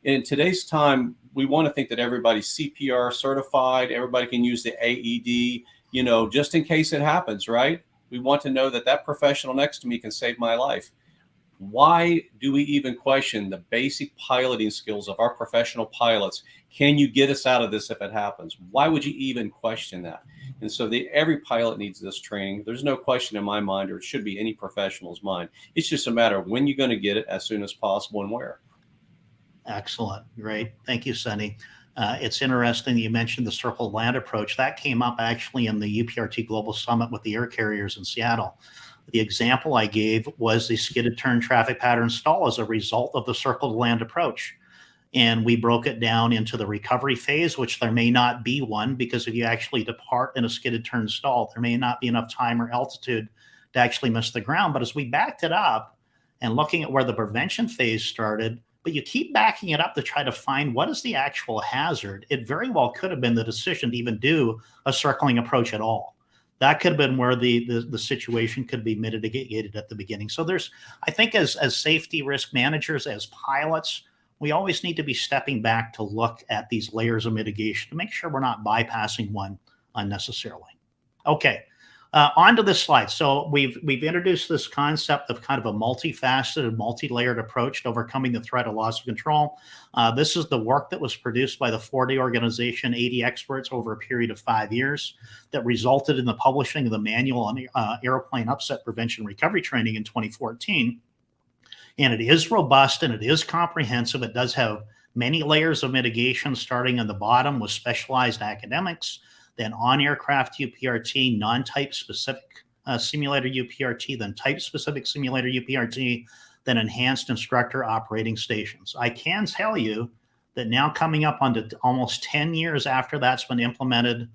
in today's time, we want to think that everybody's CPR certified, everybody can use the AED, just in case it happens, right? We want to know that professional next to me can save my life. Why do we even question the basic piloting skills of our professional pilots? Can you get us out of this if it happens? Why would you even question that? And so every pilot needs this training. There's no question in my mind, or it should be any professional's mind. It's just a matter of when you're going to get it, as soon as possible, and where. Excellent. Great. Thank you, Sonny. It's interesting you mentioned the circle land approach. That came up actually in the UPRT Global Summit with the air carriers in Seattle. The example I gave was the skidded turn traffic pattern stall as a result of the circle to land approach. And we broke it down into the recovery phase, which there may not be one, because if you actually depart in a skidded turn stall, there may not be enough time or altitude to actually miss the ground. But as we backed it up and looking at where the prevention phase started, but you keep backing it up to try to find what is the actual hazard, it very well could have been the decision to even do a circling approach at all. That could have been where the situation could be mitigated at the beginning. So I think as safety risk managers, as pilots, we always need to be stepping back to look at these layers of mitigation to make sure we're not bypassing one unnecessarily. Okay, on to this slide. So we've introduced this concept of kind of a multifaceted, multi-layered approach to overcoming the threat of loss of control. This is the work that was produced by the 4-day organization, 80 experts over a period of 5 years, that resulted in the publishing of the manual on airplane upset prevention recovery training in 2014. And it is robust and it is comprehensive. It does have many layers of mitigation, starting on the bottom with specialized academics, then on-aircraft UPRT, non-type specific simulator UPRT, then type-specific simulator UPRT, then enhanced instructor operating stations. I can tell you that now, coming up on to almost 10 years after that's been implemented,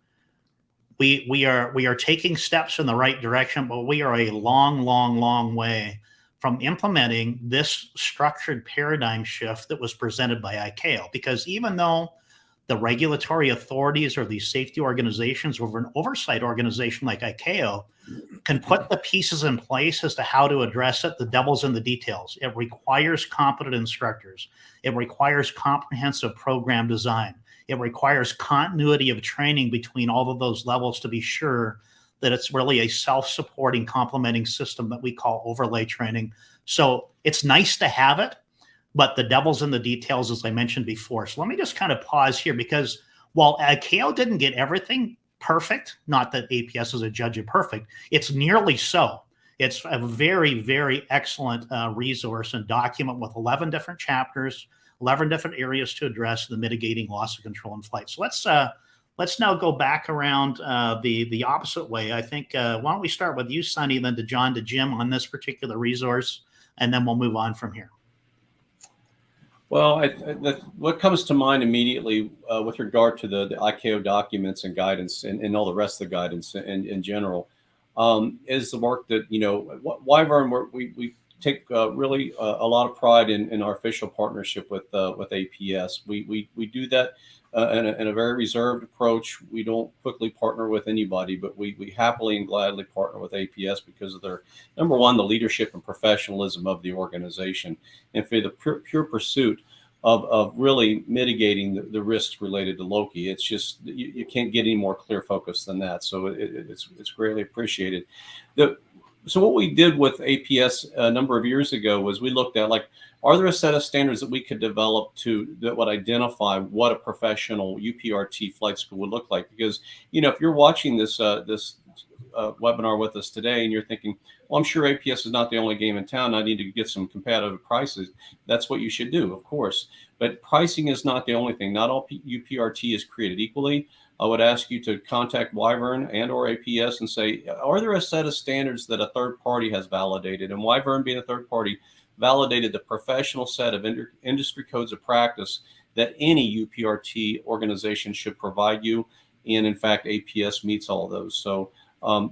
we are taking steps in the right direction, but we are a long way from implementing this structured paradigm shift that was presented by ICAO. Because even though the regulatory authorities or these safety organizations or an oversight organization like ICAO can put the pieces in place as to how to address it, the devil's in the details. It requires competent instructors. It requires comprehensive program design. It requires continuity of training between all of those levels to be sure that it's really a self-supporting, complementing system that we call overlay training. So it's nice to have it, but the devil's in the details, as I mentioned before. So let me just kind of pause here, because while ICAO didn't get everything perfect, not that APS is a judge of perfect, it's nearly so. It's a very excellent resource and document with 11 different chapters, 11 different areas to address the mitigating loss of control in flight. So let's now go back around the opposite way. I think, why don't we start with you, Sonny, then to John, to Jim on this particular resource, and then we'll move on from here. Well, what comes to mind immediately with regard to the ICAO documents and guidance and all the rest of the guidance in general is the work that, Wyvern, we take really a lot of pride in our official partnership with APS. We do that in a very reserved approach. We don't quickly partner with anybody, but we happily and gladly partner with APS because of their, number one, the leadership and professionalism of the organization, and for the pure pursuit of really mitigating the risks related to LOC-I. It's just, you can't get any more clear focus than that. So it's greatly appreciated. So what we did with APS a number of years ago was we looked at, like, are there a set of standards that we could develop that would identify what a professional UPRT flight school would look like? Because, if you're watching this webinar with us today and you're thinking, well, I'm sure APS is not the only game in town, I need to get some competitive prices. That's what you should do, of course. But pricing is not the only thing. Not all UPRT is created equally. I would ask you to contact Wyvern and or APS and say, are there a set of standards that a third party has validated? And Wyvern, being a third party, validated the professional set of industry codes of practice that any UPRT organization should provide you. And in fact, APS meets all of those. So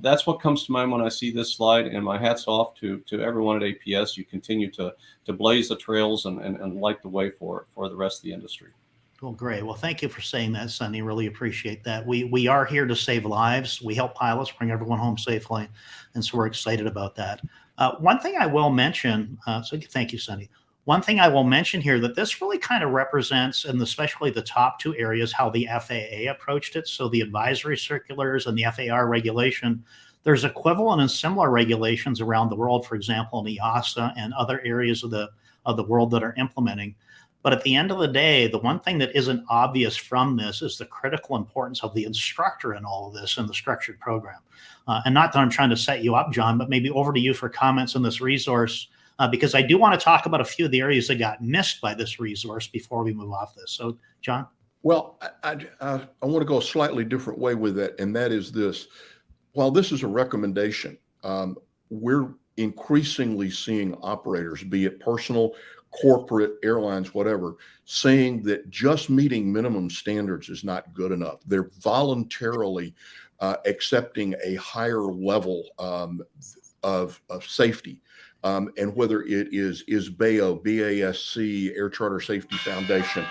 that's what comes to mind when I see this slide, and my hat's off to everyone at APS. You continue to blaze the trails and light the way for the rest of the industry. Well, great. Well, thank you for saying that, Sonny. Really appreciate that. We are here to save lives. We help pilots bring everyone home safely, and so we're excited about that. One thing I will mention, so thank you, Sonny. One thing I will mention here, that this really kind of represents, and especially the top two areas, how the FAA approached it. So the advisory circulars and the FAR regulation, there's equivalent and similar regulations around the world, for example, in EASA and other areas of the world that are implementing. But at the end of the day, the one thing that isn't obvious from this is the critical importance of the instructor in all of this in the structured program. And not that I'm trying to set you up, John, but maybe over to you for comments on this resource, because I do want to talk about a few of the areas that got missed by this resource before we move off this. So, John? Well, I want to go a slightly different way with it, and that is this. While this is a recommendation, we're increasingly seeing operators, be it personal, corporate, airlines, whatever, saying that just meeting minimum standards is not good enough. They're voluntarily accepting a higher level of safety. And whether it is ISBAO, BASC, Air Charter Safety Foundation,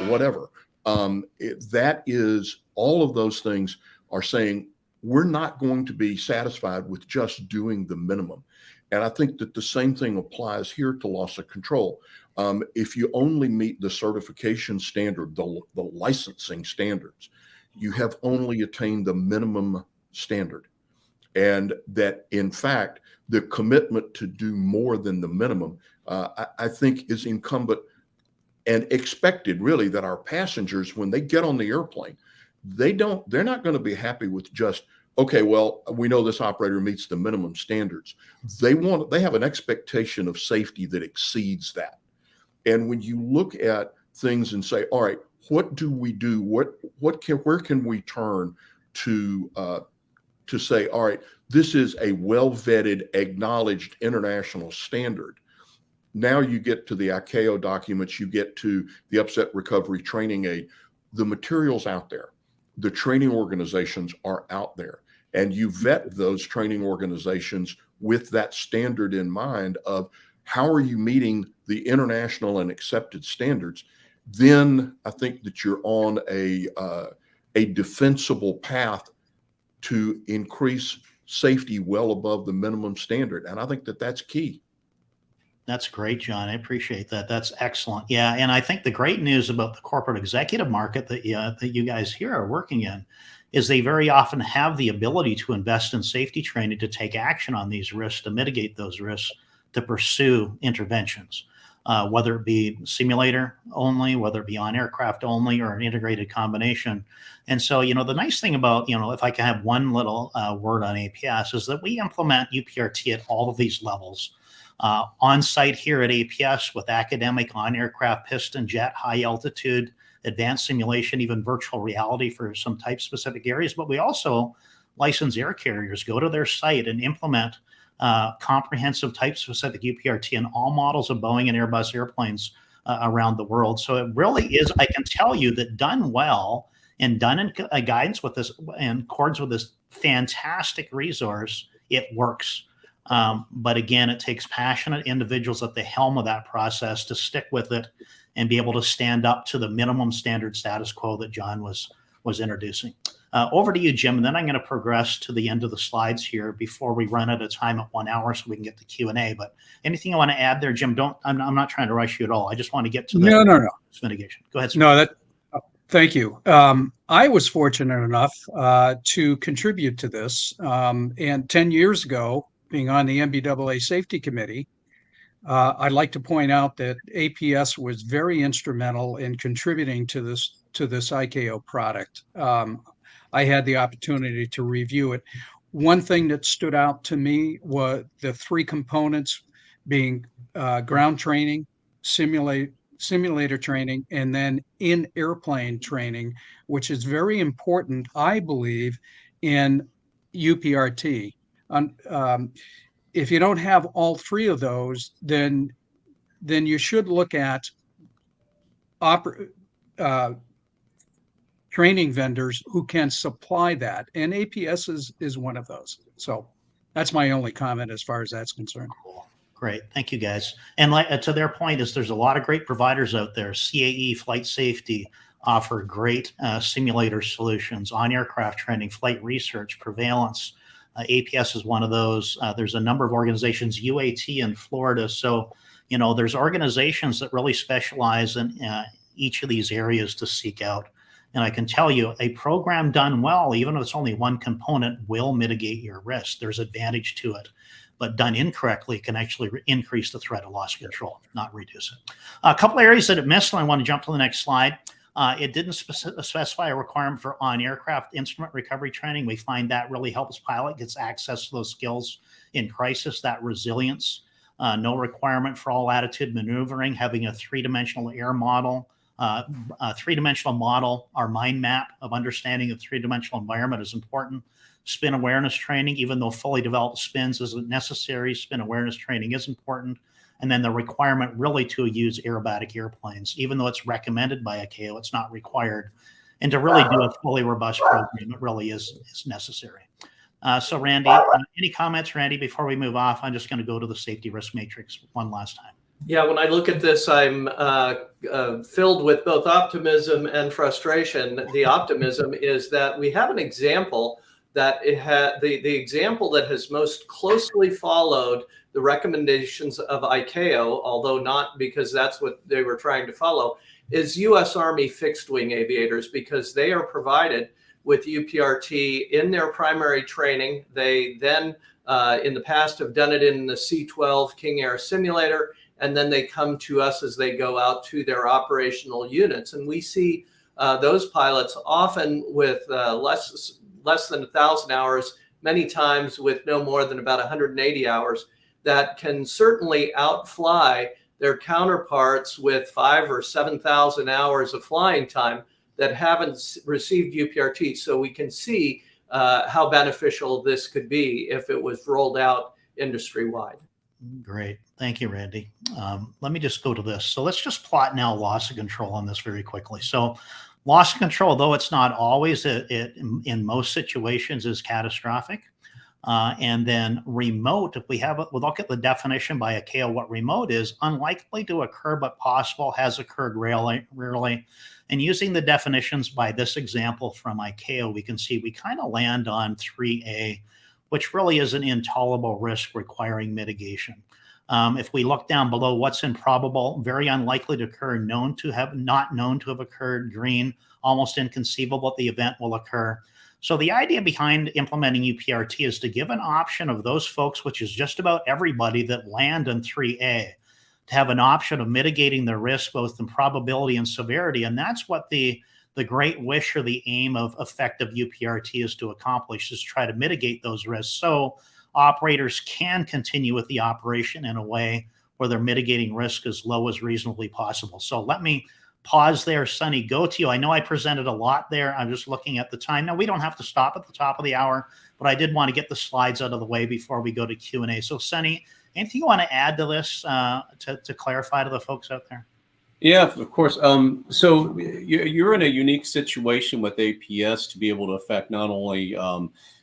whatever, that is, all of those things are saying we're not going to be satisfied with just doing the minimum. And I think that the same thing applies here to loss of control. If you only meet the certification standard, the licensing standards, you have only attained the minimum standard. And that, in fact, the commitment to do more than the minimum, I think, is incumbent and expected, really, that our passengers, when they get on the airplane, they're not going to be happy with just, okay, well, we know this operator meets the minimum standards. They have an expectation of safety that exceeds that. And when you look at things and say, all right, what do we do? Where can we turn to say, all right, this is a well-vetted, acknowledged international standard. Now you get to the ICAO documents, you get to the upset recovery training aid, the materials out there, the training organizations are out there, and you vet those training organizations with that standard in mind of how are you meeting the international and accepted standards. Then I think that you're on a defensible path to increase safety well above the minimum standard. And I think that that's key. That's great, John. I appreciate that. That's excellent. Yeah, and I think the great news about the corporate executive market that you guys here are working in is they very often have the ability to invest in safety training, to take action on these risks, to mitigate those risks, to pursue interventions, whether it be simulator only, whether it be on aircraft only, or an integrated combination. And so, the nice thing about, if I can have one little word on APS, is that we implement UPRT at all of these levels. On site here at APS with academic on-aircraft piston, jet, high altitude, advanced simulation, even virtual reality for some type specific areas. But we also license air carriers, go to their site and implement comprehensive type specific UPRT in all models of Boeing and Airbus airplanes around the world. So it really is, I can tell you that done well and done in guidance with this and accords with this fantastic resource, it works. But again, it takes passionate individuals at the helm of that process to stick with it and be able to stand up to the minimum standard status quo that John was introducing. Over to you, Jim, and then I'm going to progress to the end of the slides here before we run out of time at 1 hour so we can get to Q&A. But anything you want to add there, Jim? I'm not trying to rush you at all. I just want to get to the no. mitigation. Go ahead, sir. No, thank you. I was fortunate enough to contribute to this. And 10 years ago, being on the MBAA Safety Committee, I'd like to point out that APS was very instrumental in contributing to this ICAO product. I had the opportunity to review it. One thing that stood out to me was the three components being ground training, simulator training, and then in airplane training, which is very important, I believe, in UPRT. If you don't have all three of those, then you should look at training vendors who can supply that, and APS is one of those. So that's my only comment as far as that's concerned. Cool. Great. Thank you, guys. And like to their point is there's a lot of great providers out there. CAE, Flight Safety, offer great simulator solutions, on-aircraft training, flight research, Prevalence. APS is one of those. There's a number of organizations, UAT in Florida. So, you know, there's organizations that really specialize in each of these areas to seek out. And I can tell you, a program done well, even if it's only one component, will mitigate your risk. There's advantage to it. But done incorrectly can actually increase the threat of loss control, not reduce it. A couple areas that it missed, and I want to jump to the next slide. It didn't specify a requirement for on-aircraft instrument recovery training. We find that really helps pilot gets access to those skills in crisis, that resilience. No requirement for all attitude maneuvering, having a three-dimensional air model, a three-dimensional model, our mind map of understanding of three-dimensional environment is important. Spin awareness training, even though fully developed spins isn't necessary, spin awareness training is important. And then the requirement really to use aerobatic airplanes, even though it's recommended by ICAO, it's not required. And to really do a fully robust program, it really is necessary. So Randy, any comments, Randy, before we move off? I'm just going to go to the safety risk matrix one last time. Yeah, when I look at this, I'm filled with both optimism and frustration. The optimism is that we have an example that it had the example that has most closely followed the recommendations of ICAO, although not because that's what they were trying to follow, is U.S. Army fixed wing aviators, because they are provided with UPRT in their primary training. They then, in the past, have done it in the C-12 King Air simulator, and then they come to us as they go out to their operational units. And we see those pilots often with less than 1,000 hours, many times with no more than about 180 hours, that can certainly outfly their counterparts with 5,000 or 7,000 hours of flying time that haven't received UPRT. So we can see how beneficial this could be if it was rolled out industry-wide. Great. Thank you, Randy. Let me just go to this. So let's just plot now loss of control on this very quickly. So loss of control, though it's not always, in most situations is catastrophic. And then remote, if we look at the definition by ICAO, what remote is, unlikely to occur but possible, has occurred rarely. And using the definitions by this example from ICAO, we can see we kind of land on 3A, which really is an intolerable risk requiring mitigation. If we look down below, what's improbable, very unlikely to occur, not known to have occurred, green, almost inconceivable that the event will occur. So the idea behind implementing UPRT is to give an option of those folks, which is just about everybody that land in 3A, to have an option of mitigating the risk, both in probability and severity. And that's what the great wish or the aim of effective UPRT is to accomplish, is try to mitigate those risks so operators can continue with the operation in a way where they're mitigating risk as low as reasonably possible. So let me pause there. Sunny, go to you. I know I presented a lot there. I'm just looking at the time. Now, we don't have to stop at the top of the hour, but I did want to get the slides out of the way before we go to Q&A. So Sunny, anything you want to add to this to clarify to the folks out there? Yeah, of course. So you're in a unique situation with APS to be able to affect not only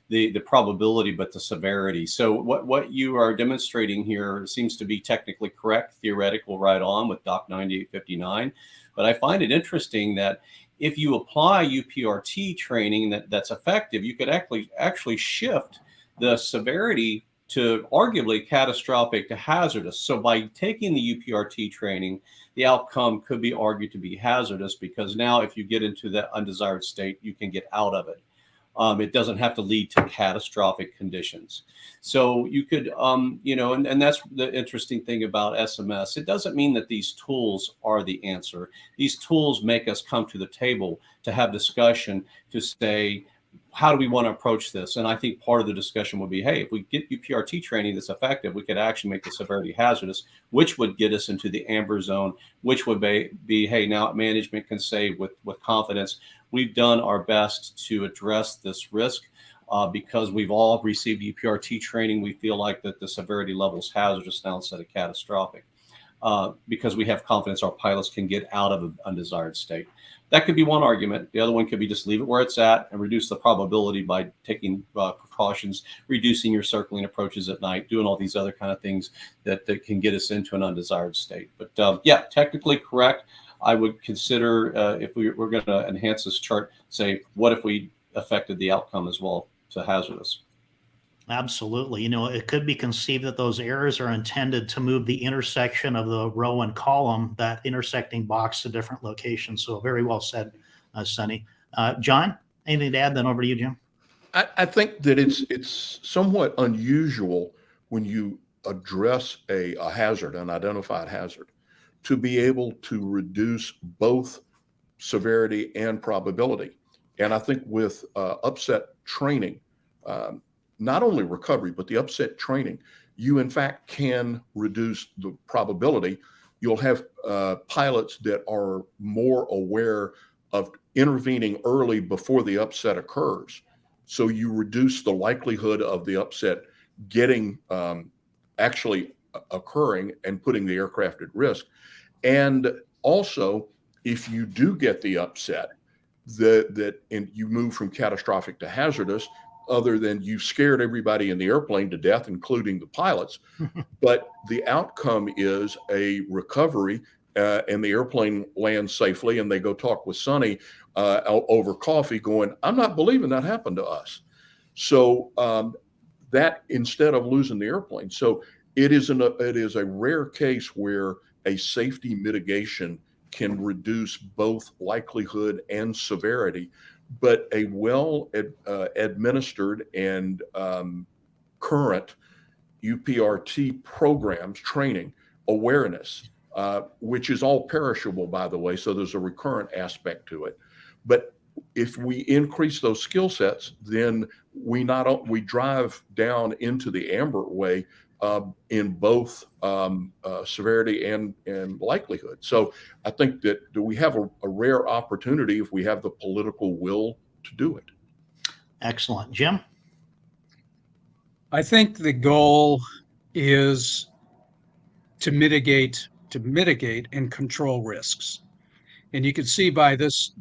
the probability, but the severity. So what you are demonstrating here seems to be technically correct, theoretical right on with Doc 9859. But I find it interesting that if you apply UPRT training that's effective, you could actually shift the severity to arguably catastrophic to hazardous. So by taking the UPRT training, the outcome could be argued to be hazardous, because now if you get into that undesired state, you can get out of it. It doesn't have to lead to catastrophic conditions. So you could, and that's the interesting thing about SMS. It doesn't mean that these tools are the answer. These tools make us come to the table to have discussion to say, how do we want to approach this? And I think part of the discussion would be, hey, if we get UPRT training that's effective, we could actually make the severity hazardous, which would get us into the amber zone, which would be hey, now management can say with confidence, we've done our best to address this risk. Because we've all received UPRT training, we feel like that the severity level is hazardous now instead of catastrophic. Because we have confidence our pilots can get out of an undesired state. That could be one argument. The other one could be just leave it where it's at and reduce the probability by taking precautions, reducing your circling approaches at night, doing all these other kind of things that can get us into an undesired state. But yeah, technically correct. I would consider if we're going to enhance this chart, say, what if we affected the outcome as well to hazardous? Absolutely. It could be conceived that those errors are intended to move the intersection of the row and column, that intersecting box, to different locations. So very well said, Sonny. John, anything to add? Then over to you, Jim. I think that it's somewhat unusual when you address a hazard, an identified hazard, to be able to reduce both severity and probability. And I think with upset training, not only recovery, but the upset training, you in fact can reduce the probability. You'll have pilots that are more aware of intervening early before the upset occurs. So you reduce the likelihood of the upset getting actually occurring and putting the aircraft at risk. And also, if you do get the upset, and you move from catastrophic to hazardous, other than you scared everybody in the airplane to death, including the pilots. But the outcome is a recovery and the airplane lands safely, and they go talk with Sonny over coffee going, I'm not believing that happened to us. So that instead of losing the airplane. So it is a rare case where a safety mitigation can reduce both likelihood and severity, but a well administered and current UPRT programs, training, awareness, which is all perishable, by the way, so there's a recurrent aspect to it. But if we increase those skill sets, then we drive down into the amber way in both severity and likelihood. So I think that we have a rare opportunity if we have the political will to do it. Excellent. Jim? I think the goal is to mitigate and control risks. And you can see by this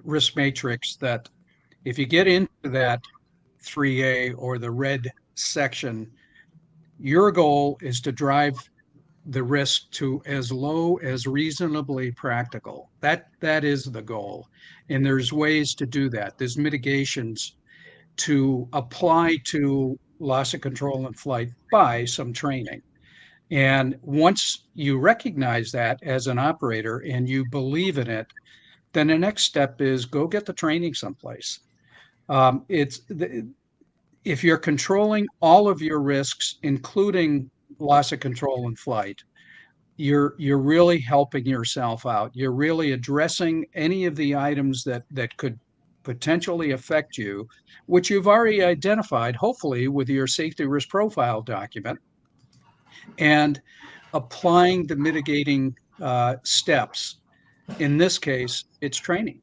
risk matrix that if you get into that 3A or the red section, your goal is to drive the risk to as low as reasonably practical. That is the goal. And there's ways to do that. There's mitigations to apply to loss of control in flight by some training. And once you recognize that as an operator and you believe in it, then the next step is go get the training someplace. If you're controlling all of your risks, including loss of control in flight, you're really helping yourself out. You're really addressing any of the items that could potentially affect you, which you've already identified, hopefully, with your safety risk profile document, and applying the mitigating steps. In this case, it's training.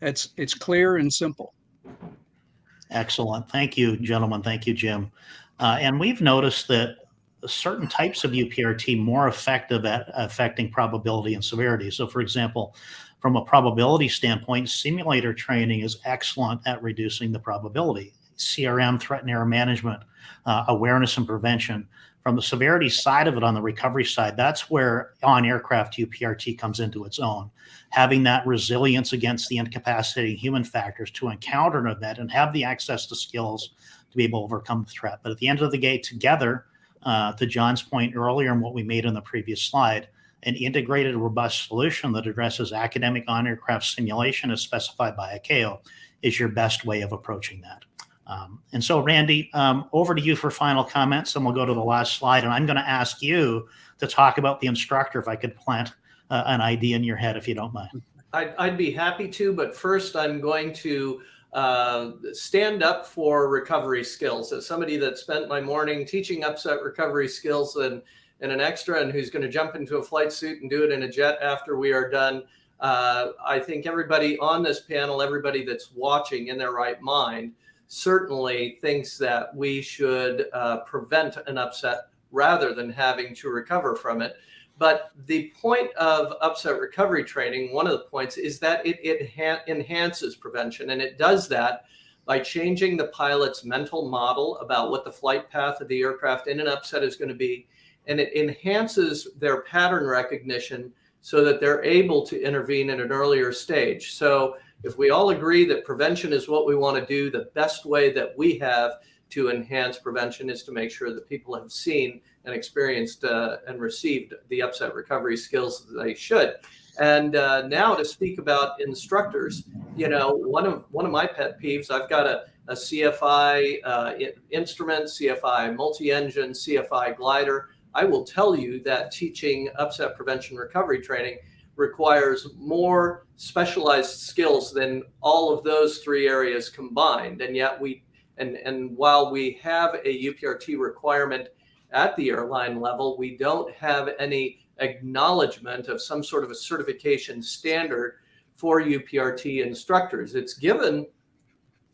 It's clear and simple. Excellent. Thank you, gentlemen. Thank you, Jim. And we've noticed that certain types of UPRT more effective at affecting probability and severity. So, for example, from a probability standpoint, simulator training is excellent at reducing the probability. CRM, threat and error management, awareness and prevention. From the severity side of it, on the recovery side, that's where on-aircraft UPRT comes into its own. Having that resilience against the incapacitating human factors to encounter an event and have the access to skills to be able to overcome the threat. But at the end of the day, together, to John's point earlier and what we made on the previous slide, an integrated, robust solution that addresses academic on-aircraft simulation as specified by ICAO is your best way of approaching that. And so, Randy, over to you for final comments, and we'll go to the last slide. And I'm going to ask you to talk about the instructor, if I could plant an idea in your head, if you don't mind. I'd be happy to, but first I'm going to stand up for recovery skills. As somebody that spent my morning teaching upset recovery skills and an extra, and who's going to jump into a flight suit and do it in a jet after we are done, I think everybody on this panel, everybody that's watching in their right mind, certainly thinks that we should prevent an upset rather than having to recover from it. But the point of upset recovery training, one of the points is that it enhances prevention. And it does that by changing the pilot's mental model about what the flight path of the aircraft in an upset is going to be. And it enhances their pattern recognition so that they're able to intervene in an earlier stage. So if we all agree that prevention is what we want to do, the best way that we have to enhance prevention is to make sure that people have seen and experienced and received the upset recovery skills that they should. And now to speak about instructors, one of my pet peeves, I've got a CFI instrument, CFI multi-engine, CFI glider. I will tell you that teaching upset prevention recovery training requires more specialized skills than all of those three areas combined. And yet and while we have a UPRT requirement at the airline level, we don't have any acknowledgement of some sort of a certification standard for UPRT instructors. It's given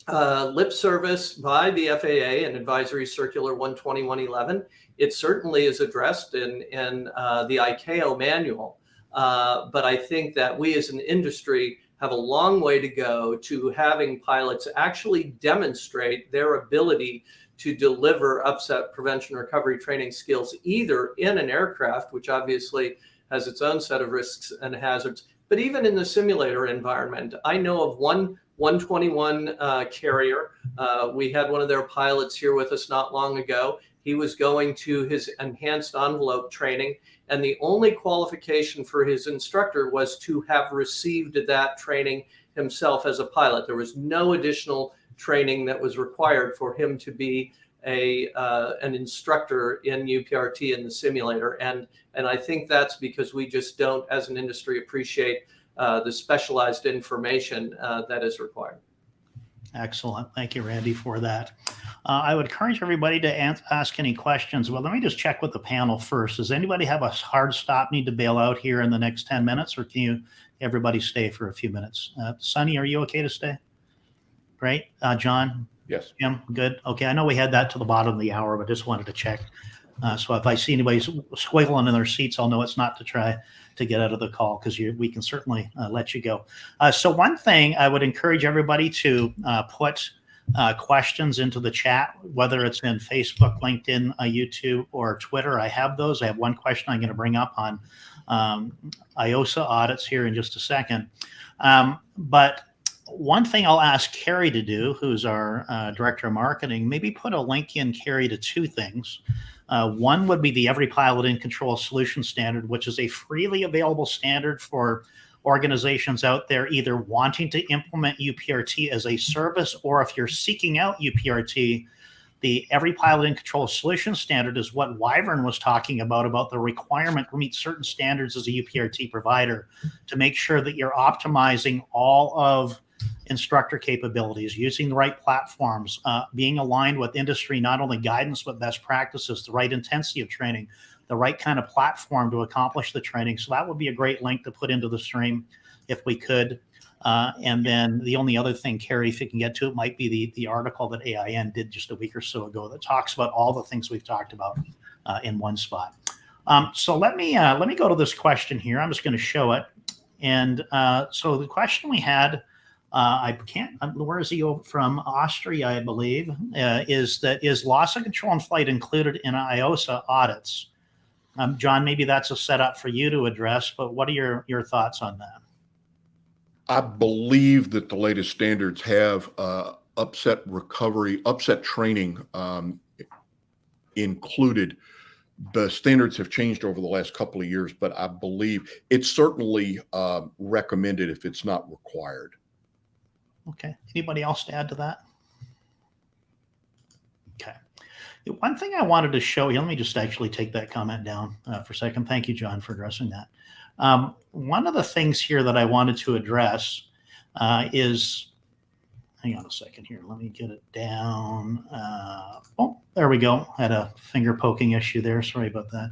lip service by the FAA and Advisory Circular 12111. It certainly is addressed in the ICAO manual. But I think that we as an industry have a long way to go to having pilots actually demonstrate their ability to deliver upset prevention recovery training skills, either in an aircraft, which obviously has its own set of risks and hazards, but even in the simulator environment. I know of one 121 carrier. We had one of their pilots here with us not long ago. He was going to his enhanced envelope training, and the only qualification for his instructor was to have received that training himself as a pilot. There was no additional training that was required for him to be an instructor in UPRT in the simulator. And I think that's because we just don't, as an industry, appreciate the specialized information that is required. Excellent. Thank you, Randy, for that. I would encourage everybody to ask any questions. Well, let me just check with the panel first. Does anybody have a hard stop, need to bail out here in the next 10 minutes, or can everybody stay for a few minutes? Sonny, are you okay to stay? Great. John? Yes. Jim, good. Okay. I know we had that to the bottom of the hour, but just wanted to check. So if I see anybody squiggling in their seats, I'll know it's not to try to get out of the call, because we can certainly let you go. So one thing I would encourage everybody to put questions into the chat, whether it's in Facebook, LinkedIn, YouTube, or Twitter. I have those. I have one question I'm going to bring up on IOSA audits here in just a second. But one thing I'll ask Carrie to do, who's our Director of Marketing, maybe put a link in, Carrie, to two things. One would be the Every Pilot in Control Solution Standard, which is a freely available standard for organizations out there either wanting to implement UPRT as a service, or if you're seeking out UPRT. The Every Pilot in Control Solution Standard is what Wyvern was talking about the requirement to meet certain standards as a UPRT provider to make sure that you're optimizing all of instructor capabilities, using the right platforms, being aligned with industry, not only guidance, but best practices, the right intensity of training, the right kind of platform to accomplish the training. So that would be a great link to put into the stream if we could. And then the only other thing, Carrie, if you can get to it, might be the article that AIN did just a week or so ago that talks about all the things we've talked about in one spot. So let me go to this question here. I'm just going to show it. And so the question we had, where is he from? Austria, I believe, is loss of control in flight included in IOSA audits? John, maybe that's a setup for you to address, but what are your thoughts on that? I believe that the latest standards have upset training included. The standards have changed over the last couple of years, but I believe it's certainly recommended if it's not required. Okay. Anybody else to add to that? Okay. One thing I wanted to show you, let me just actually take that comment down for a second. Thank you, John, for addressing that. One of the things here that I wanted to address is, hang on a second here. Let me get it down. Oh, there we go. Had a finger poking issue there. Sorry about that.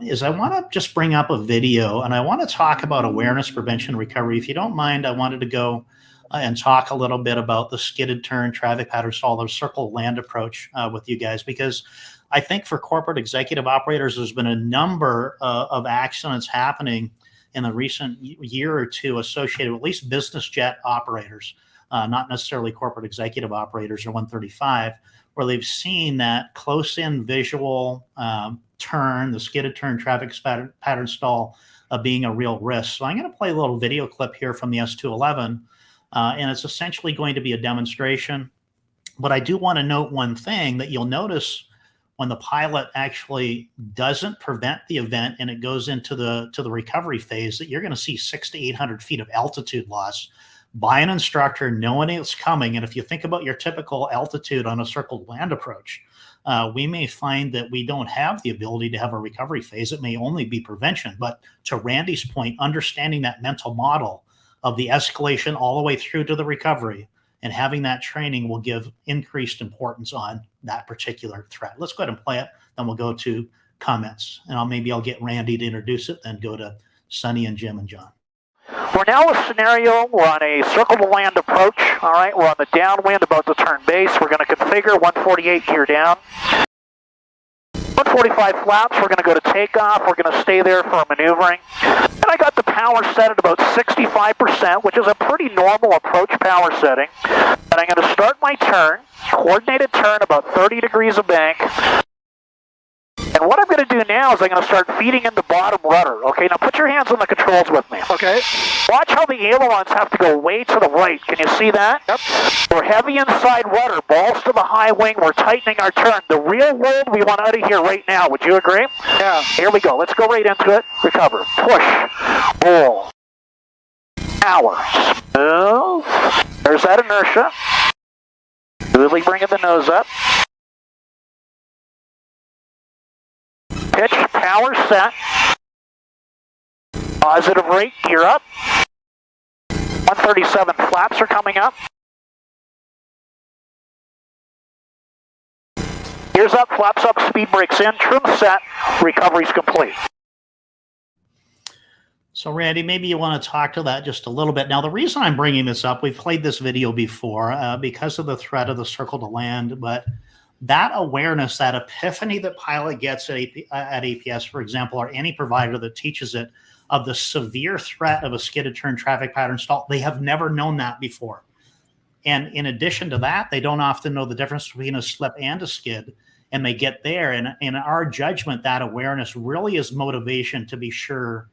Is I want to just bring up a video, and I want to talk about awareness, prevention, recovery. If you don't mind, I wanted to go and talk a little bit about the skidded turn, traffic pattern stall, or circle land approach with you guys, because I think for corporate executive operators, there's been a number of accidents happening in the recent year or two associated with at least business jet operators, not necessarily corporate executive operators or 135, where they've seen that close-in visual turn, the skidded turn, traffic pattern stall being a real risk. So I'm going to play a little video clip here from the S211, and it's essentially going to be a demonstration. But I do want to note one thing that you'll notice when the pilot actually doesn't prevent the event and it goes into the recovery phase, that you're going to see 600 to 800 feet of altitude loss by an instructor knowing it's coming. And if you think about your typical altitude on a circled land approach, we may find that we don't have the ability to have a recovery phase. It may only be prevention. But to Randy's point, understanding that mental model of the escalation all the way through to the recovery and having that training will give increased importance on that particular threat. Let's go ahead and play it. Then we'll go to comments, and maybe I'll get Randy to introduce it, then go to Sonny and Jim and John. We're now in a scenario, we're on a circle to land approach. All right, we're on the downwind about to turn base. We're going to configure 148 gear down. 145 flaps, we're going to go to takeoff. We're going to stay there for maneuvering. And I got the power set at about 65%, which is a pretty normal approach power setting. And I'm going to start my turn, coordinated turn about 30 degrees of bank. And what I'm going to do now is I'm going to start feeding in the bottom rudder. Okay, now put your hands on the controls with me. Okay. Watch how the ailerons have to go way to the right. Can you see that? Yep. We're heavy inside rudder, balls to the high wing. We're tightening our turn. The real world we want out of here right now. Would you agree? Yeah. Here we go. Let's go right into it. Recover. Push. Roll. Power. Smooth. There's that inertia. Smoothly bringing the nose up. Pitch, power set. Positive rate, gear up. 137 flaps are coming up. Gears up, flaps up, speed brakes in, trim set, recovery's complete. So Randy, maybe you want to talk to that just a little bit. Now, the reason I'm bringing this up, we've played this video before because of the threat of the circle to land, but that awareness, that epiphany that pilot gets at APS, for example, or any provider that teaches it, of the severe threat of a skidded turn traffic pattern stall, they have never known that before. And in addition to that, they don't often know the difference between a slip and a skid, and they get there. And in our judgment, that awareness really is motivation to be sure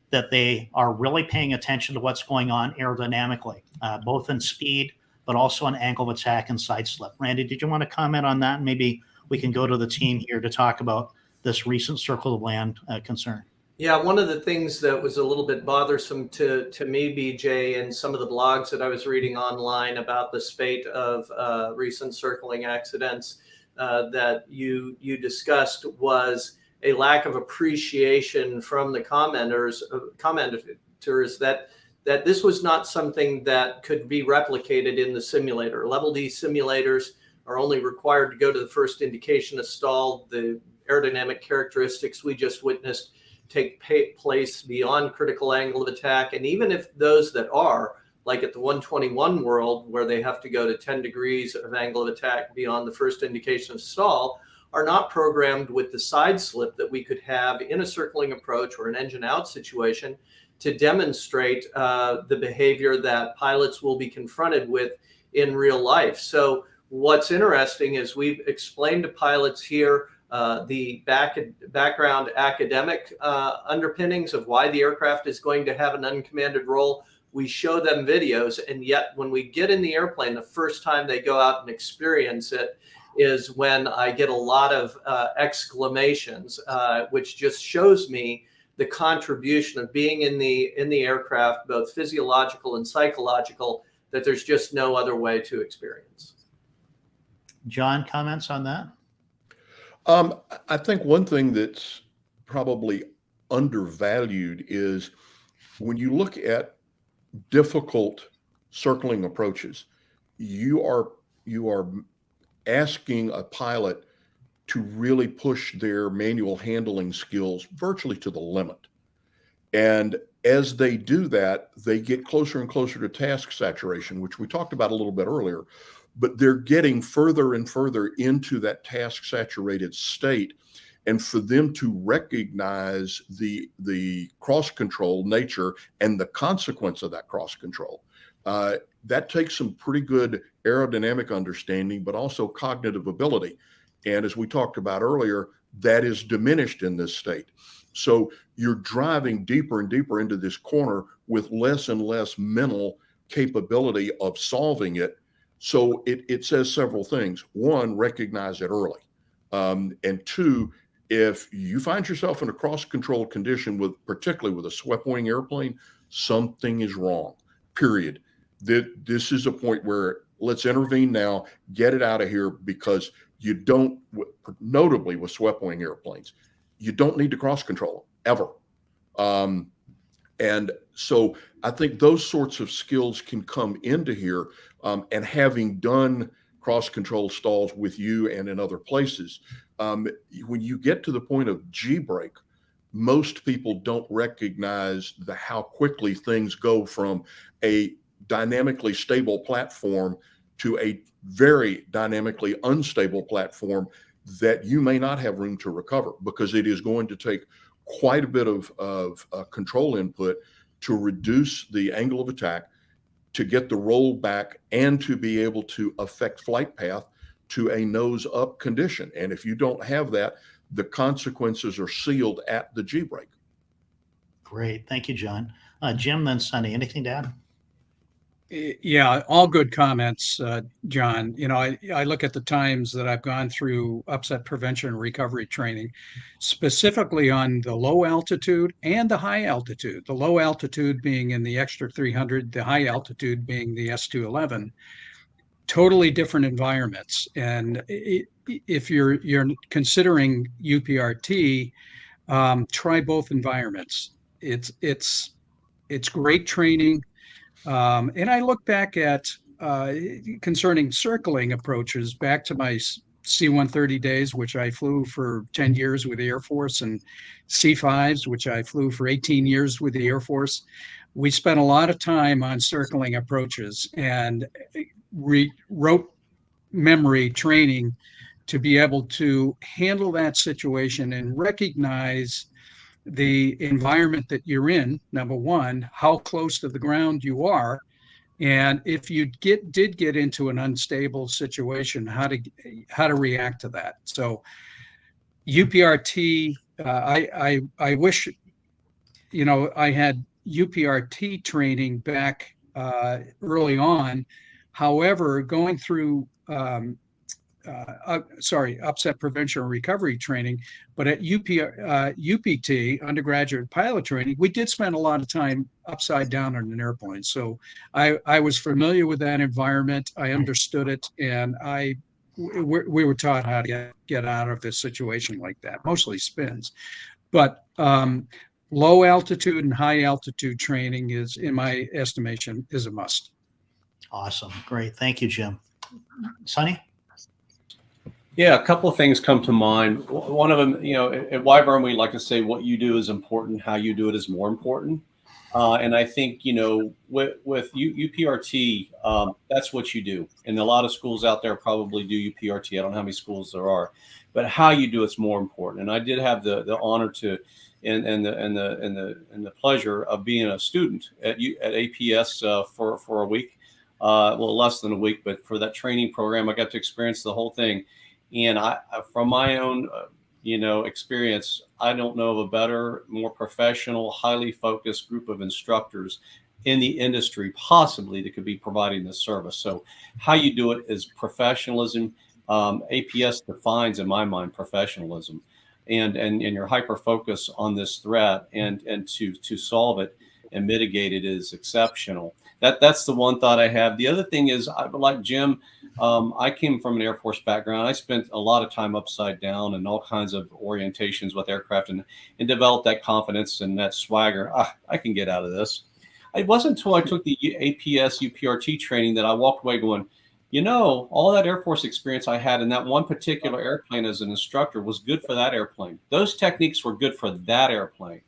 that they are really paying attention to what's going on aerodynamically, both in speed, but also an angle of attack and side slip. Randy, did you want to comment on that? And maybe we can go to the team here to talk about this recent circle of land concern. Yeah, one of the things that was a little bit bothersome to me, BJ, and some of the blogs that I was reading online about the spate of recent circling accidents that you discussed was a lack of appreciation from the commenters that this was not something that could be replicated in the simulator. Level D simulators are only required to go to the first indication of stall. The aerodynamic characteristics we just witnessed take place beyond critical angle of attack. And even if those that are, like at the 121 world, where they have to go to 10 degrees of angle of attack beyond the first indication of stall, are not programmed with the side slip that we could have in a circling approach or an engine out situation to demonstrate the behavior that pilots will be confronted with in real life. So what's interesting is we've explained to pilots here the background academic underpinnings of why the aircraft is going to have an uncommanded role. We show them videos, and yet when we get in the airplane, the first time they go out and experience it is when I get a lot of exclamations, which just shows me the contribution of being in the aircraft, both physiological and psychological, that there's just no other way to experience. John, comments on that? I think one thing that's probably undervalued is when you look at difficult circling approaches, you are asking a pilot to really push their manual handling skills virtually to the limit. And as they do that, they get closer and closer to task saturation, which we talked about a little bit earlier, but they're getting further and further into that task saturated state. And for them to recognize the cross control nature and the consequence of that cross control, that takes some pretty good aerodynamic understanding, but also cognitive ability. And as we talked about earlier, that is diminished in this state. So you're driving deeper and deeper into this corner with less and less mental capability of solving it. So it says several things. One, recognize it early. And two, if you find yourself in a cross-controlled condition, particularly with a swept-wing airplane, something is wrong, period. This is a point where let's intervene now, get it out of here, because you don't, notably with swept-wing airplanes, you don't need to cross-control them, ever. And so I think those sorts of skills can come into here, and having done cross-control stalls with you and in other places, when you get to the point of G-brake, most people don't recognize how quickly things go from a dynamically stable platform to a very dynamically unstable platform that you may not have room to recover, because it is going to take quite a bit of control input to reduce the angle of attack, to get the roll back, and to be able to affect flight path to a nose up condition. And if you don't have that, the consequences are sealed at the G-brake. Great. Thank you, John. Jim, then Sunny, anything to add? Yeah, all good comments, John. You know, I look at the times that I've gone through upset prevention and recovery training, specifically on the low altitude and the high altitude. The low altitude being in the extra 300, the high altitude being the S211. Totally different environments. And if you're considering UPRT, try both environments. It's great training. And I look back at concerning circling approaches back to my C-130 days, which I flew for 10 years with the Air Force, and C-5s, which I flew for 18 years with the Air Force. We spent a lot of time on circling approaches and wrote memory training to be able to handle that situation and recognize the environment that you're in, number one, how close to the ground you are, and if you did get into an unstable situation, how to react to that. So UPRT, I wish, you know, I had UPRT training back early on. However, going through upset prevention and recovery training, but at UPT, undergraduate pilot training, we did spend a lot of time upside down on an airplane. So I was familiar with that environment. I understood it, and we were taught how to get out of this situation like that, mostly spins. But low altitude and high altitude training is, in my estimation, is a must. Awesome. Great. Thank you, Jim. Sunny? Yeah, a couple of things come to mind. One of them, you know, at Wyvern, we like to say what you do is important, how you do it is more important. And I think, you know, with UPRT, that's what you do. And a lot of schools out there probably do UPRT. I don't know how many schools there are, but how you do it's more important. And I did have the honor to and the pleasure of being a student at APS for a week. Well, less than a week, but for that training program, I got to experience the whole thing. And I, from my own, you know, experience, I don't know of a better, more professional, highly focused group of instructors in the industry, possibly, that could be providing this service. So how you do it is professionalism. APS defines, in my mind, professionalism, and your hyper focus on this threat and to solve it and mitigate it is exceptional. that's the one thought I have. The other thing is, like Jim, I came from an Air Force background. I spent a lot of time upside down and all kinds of orientations with aircraft and developed that confidence and that swagger. I can get out of this. It wasn't until I took the APS UPRT training that I walked away going, all that Air Force experience I had in that one particular airplane as an instructor was good for that airplane. Those techniques were good for that airplane.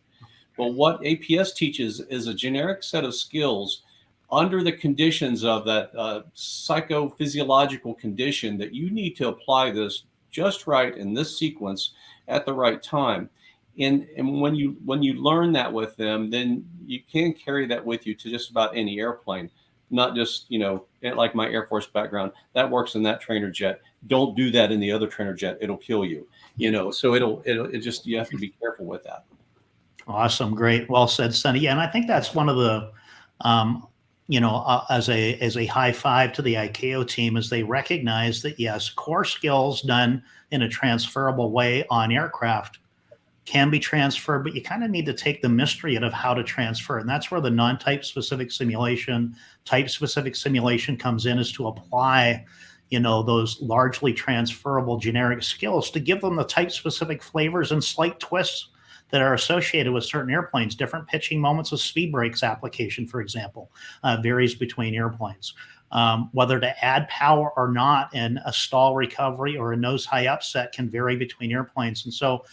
But what APS teaches is a generic set of skills under the conditions of that psychophysiological condition that you need to apply this just right in this sequence at the right time. And when you learn that with them, then you can carry that with you to just about any airplane, not just, like my Air Force background, that works in that trainer jet. Don't do that in the other trainer jet. It'll kill you, so it just, you have to be careful with that. Awesome. Great. Well said, Sonny. Yeah, and I think that's one of the, as a high five to the ICAO team, as they recognize that, yes, core skills done in a transferable way on aircraft can be transferred, but you kind of need to take the mystery out of how to transfer. And that's where the non-type specific simulation, type specific simulation comes in, is to apply, those largely transferable generic skills to give them the type specific flavors and slight twists that are associated with certain airplanes. Different pitching moments of speed brakes application, for example, varies between airplanes. Whether to add power or not in a stall recovery or a nose high upset can vary between airplanes. And so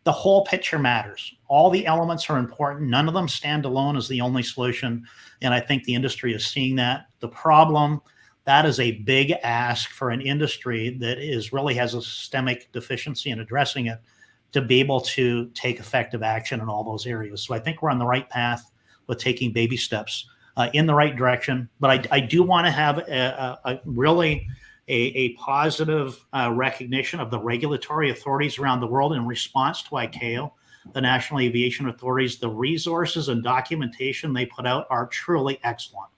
the whole picture matters. All the elements are important. None of them stand alone as the only solution. And I think the industry is seeing that. The problem, that is a big ask for an industry that really has a systemic deficiency in addressing it, to be able to take effective action in all those areas. So I think we're on the right path with taking baby steps in the right direction. But I do want to have a really positive recognition of the regulatory authorities around the world in response to ICAO, the National Aviation Authorities. The resources and documentation they put out are truly excellent.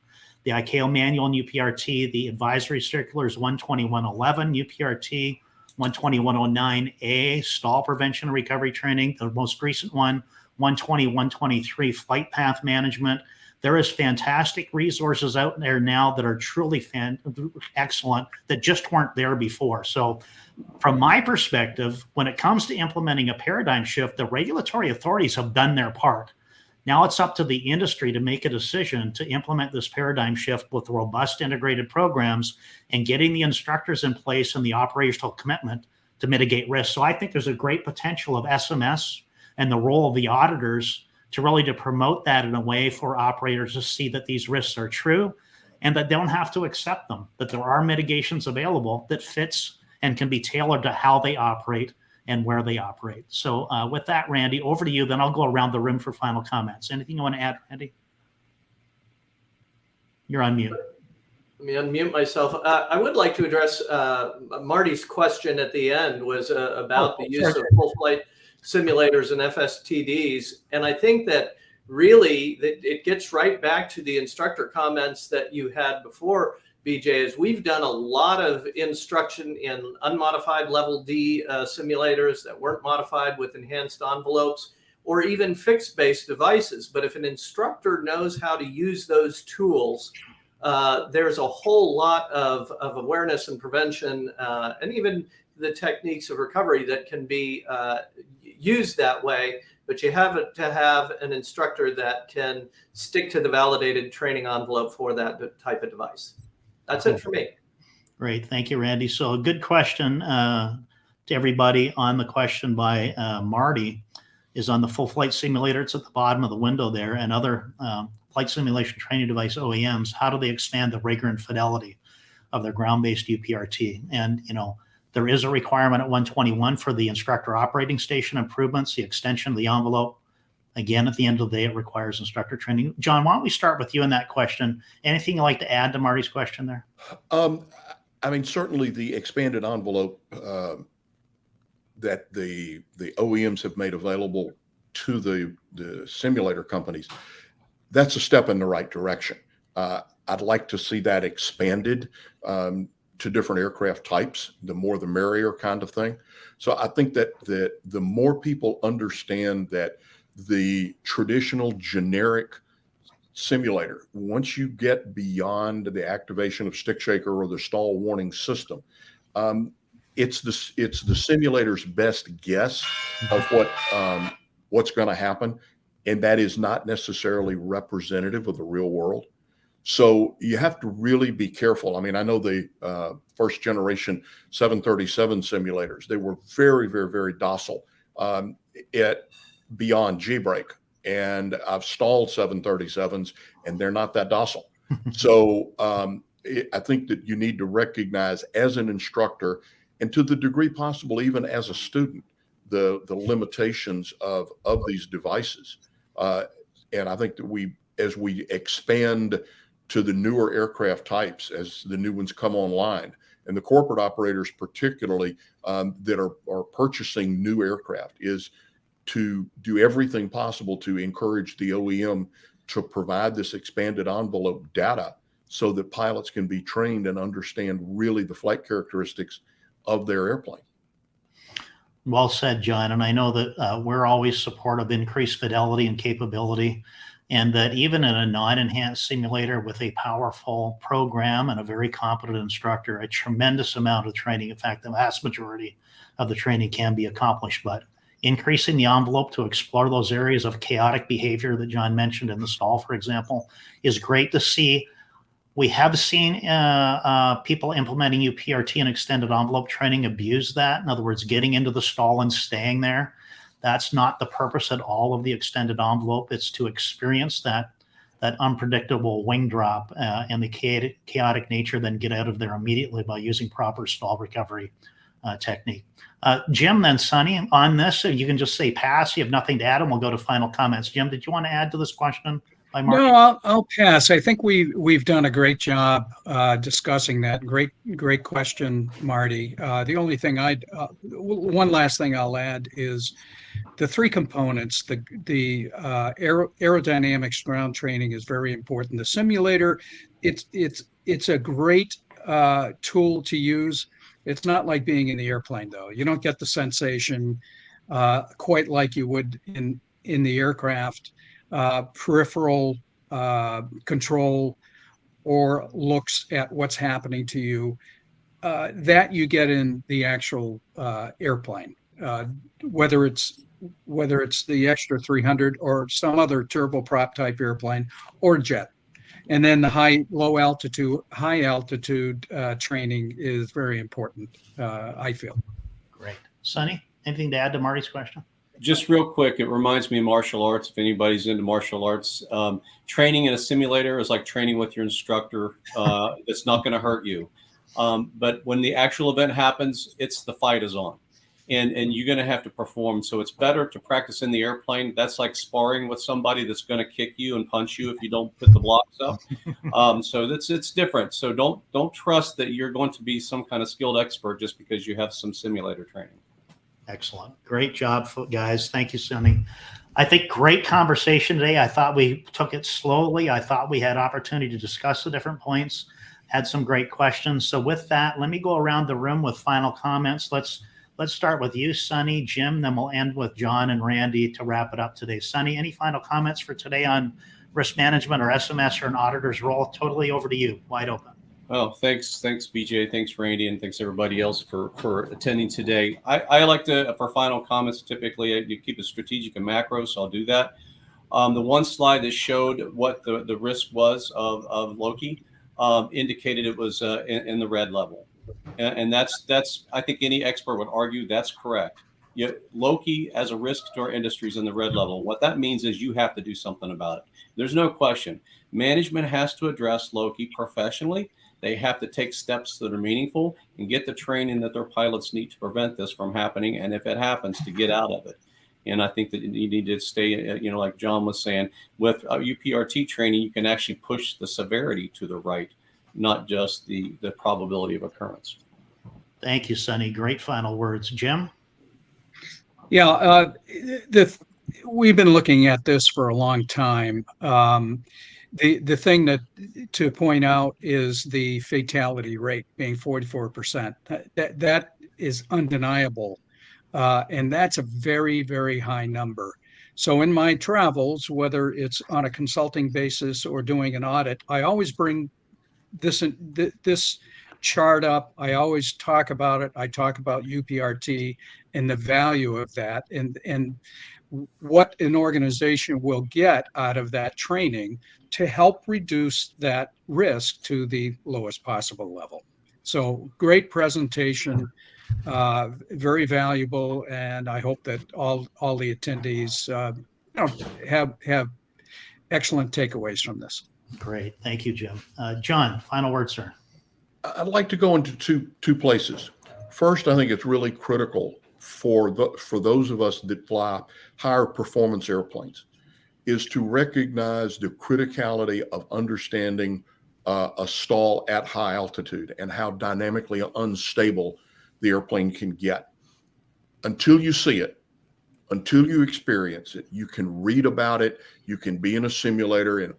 The ICAO manual and UPRT, the advisory circulars 12111, UPRT 12109A, stall prevention and recovery training, the most recent one, 12123, flight path management. There is fantastic resources out there now that are truly excellent that just weren't there before. So from my perspective, when it comes to implementing a paradigm shift, the regulatory authorities have done their part. Now it's up to the industry to make a decision to implement this paradigm shift with robust integrated programs and getting the instructors in place and the operational commitment to mitigate risk. So I think there's a great potential of SMS and the role of the auditors to promote that in a way for operators to see that these risks are true and that they don't have to accept them, that there are mitigations available that fits and can be tailored to how they operate and where they operate. So with that, Randy, over to you. Then I'll go around the room for final comments. Anything you want to add, Randy? You're on mute. Let me unmute myself. I would like to address Marty's question at the end was about the use of full flight simulators and FSTDs. And I think that really it gets right back to the instructor comments that you had before, BJ, is we've done a lot of instruction in unmodified level D simulators that weren't modified with enhanced envelopes or even fixed base devices. But if an instructor knows how to use those tools, there's a whole lot of awareness and prevention and even the techniques of recovery that can be used that way. But you have to have an instructor that can stick to the validated training envelope for that type of device. That's it for me. Great. Thank you, Randy. So a good question to everybody on the question by Marty is on the full flight simulator. It's at the bottom of the window there, and other flight simulation training device OEMs. How do they expand the rigor and fidelity of their ground-based UPRT? And, there is a requirement at 121 for the instructor operating station improvements, the extension of the envelope. Again, at the end of the day, it requires instructor training. John, why don't we start with you in that question? Anything you'd like to add to Marty's question there? Certainly the expanded envelope that the OEMs have made available to the simulator companies, that's a step in the right direction. I'd like to see that expanded to different aircraft types, the more the merrier kind of thing. So I think that the more people understand that the traditional generic simulator. Once you get beyond the activation of stick shaker or the stall warning system, it's the simulator's best guess of what's going to happen, and that is not necessarily representative of the real world. So you have to really be careful. I mean, I know the first generation 737 simulators, they were very, very, very docile at beyond G-brake. And I've stalled 737s and they're not that docile. So I think that you need to recognize as an instructor, and to the degree possible, even as a student, the limitations of these devices. And I think that as we expand to the newer aircraft types, as the new ones come online, and the corporate operators particularly that are purchasing new aircraft, is to do everything possible to encourage the OEM to provide this expanded envelope data so that pilots can be trained and understand really the flight characteristics of their airplane. Well said, John. And I know that we're always supportive of increased fidelity and capability, and that even in a non-enhanced simulator with a powerful program and a very competent instructor, a tremendous amount of training, in fact, the vast majority of the training can be accomplished. But increasing the envelope to explore those areas of chaotic behavior that John mentioned in the stall, for example, is great to see. We have seen people implementing UPRT and extended envelope training abuse that. In other words, getting into the stall and staying there. That's not the purpose at all of the extended envelope. It's to experience that unpredictable wing drop and the chaotic nature, then get out of there immediately by using proper stall recovery technique. Jim, then Sonny, on this, you can just say pass. You have nothing to add, and we'll go to final comments. Jim, did you want to add to this question by Marty? No, I'll pass. I think we've done a great job discussing that. Great question, Marty. The only thing one last thing I'll add is the three components. The aerodynamics ground training is very important. The simulator, it's a great tool to use. It's not like being in the airplane, though. You don't get the sensation quite like you would in the aircraft. Peripheral control or looks at what's happening to you that you get in the actual airplane, whether it's the extra 300 or some other turboprop type airplane or jet. And then the high altitude training is very important, I feel. Great. Sonny, anything to add to Marty's question? Just real quick, it reminds me of martial arts. If anybody's into martial arts, training in a simulator is like training with your instructor. It's not going to hurt you. But when the actual event happens, the fight is on. And you're going to have to perform. So it's better to practice in the airplane. That's like sparring with somebody that's going to kick you and punch you if you don't put the blocks up. So it's different. So don't trust that you're going to be some kind of skilled expert just because you have some simulator training. Excellent. Great job, guys. Thank you, Sonny. I think great conversation today. I thought we took it slowly. I thought we had opportunity to discuss the different points, had some great questions. So with that, let me go around the room with final comments. Let's start with you, Sonny, Jim, then we'll end with John and Randy to wrap it up today. Sonny, any final comments for today on risk management or SMS or an auditor's role? Totally over to you. Wide open. Oh, thanks, BJ. Thanks, Randy, and thanks everybody else for attending today. I like to, for final comments, typically you keep it strategic and macro, so I'll do that. The one slide that showed what the risk was of LOC-I indicated it was in the red level. And that's I think any expert would argue that's correct. LOC-I as a risk to our industry is in the red level. What that means is you have to do something about it. There's no question. Management has to address LOC-I professionally. They have to take steps that are meaningful and get the training that their pilots need to prevent this from happening. And if it happens, to get out of it. And I think that you need to stay, like John was saying, with UPRT training, you can actually push the severity to the right, not just the probability of occurrence. Thank you, Sonny. Great final words. Jim? Yeah, we've been looking at this for a long time. The thing to point out is the fatality rate being 44%. That is undeniable, and that's a very, very high number. So in my travels, whether it's on a consulting basis or doing an audit, I always bring this chart up. I always talk about it. I talk about UPRT and the value of that, and what an organization will get out of that training to help reduce that risk to the lowest possible level. So great presentation, very valuable, and I hope that all the attendees have excellent takeaways from this. Great. Thank you, Jim. John, final word, sir. I'd like to go into two places. First, I think it's really critical for those of us that fly higher performance airplanes is to recognize the criticality of understanding a stall at high altitude and how dynamically unstable the airplane can get. Until you see it, until you experience it, you can read about it, you can be in a simulator, and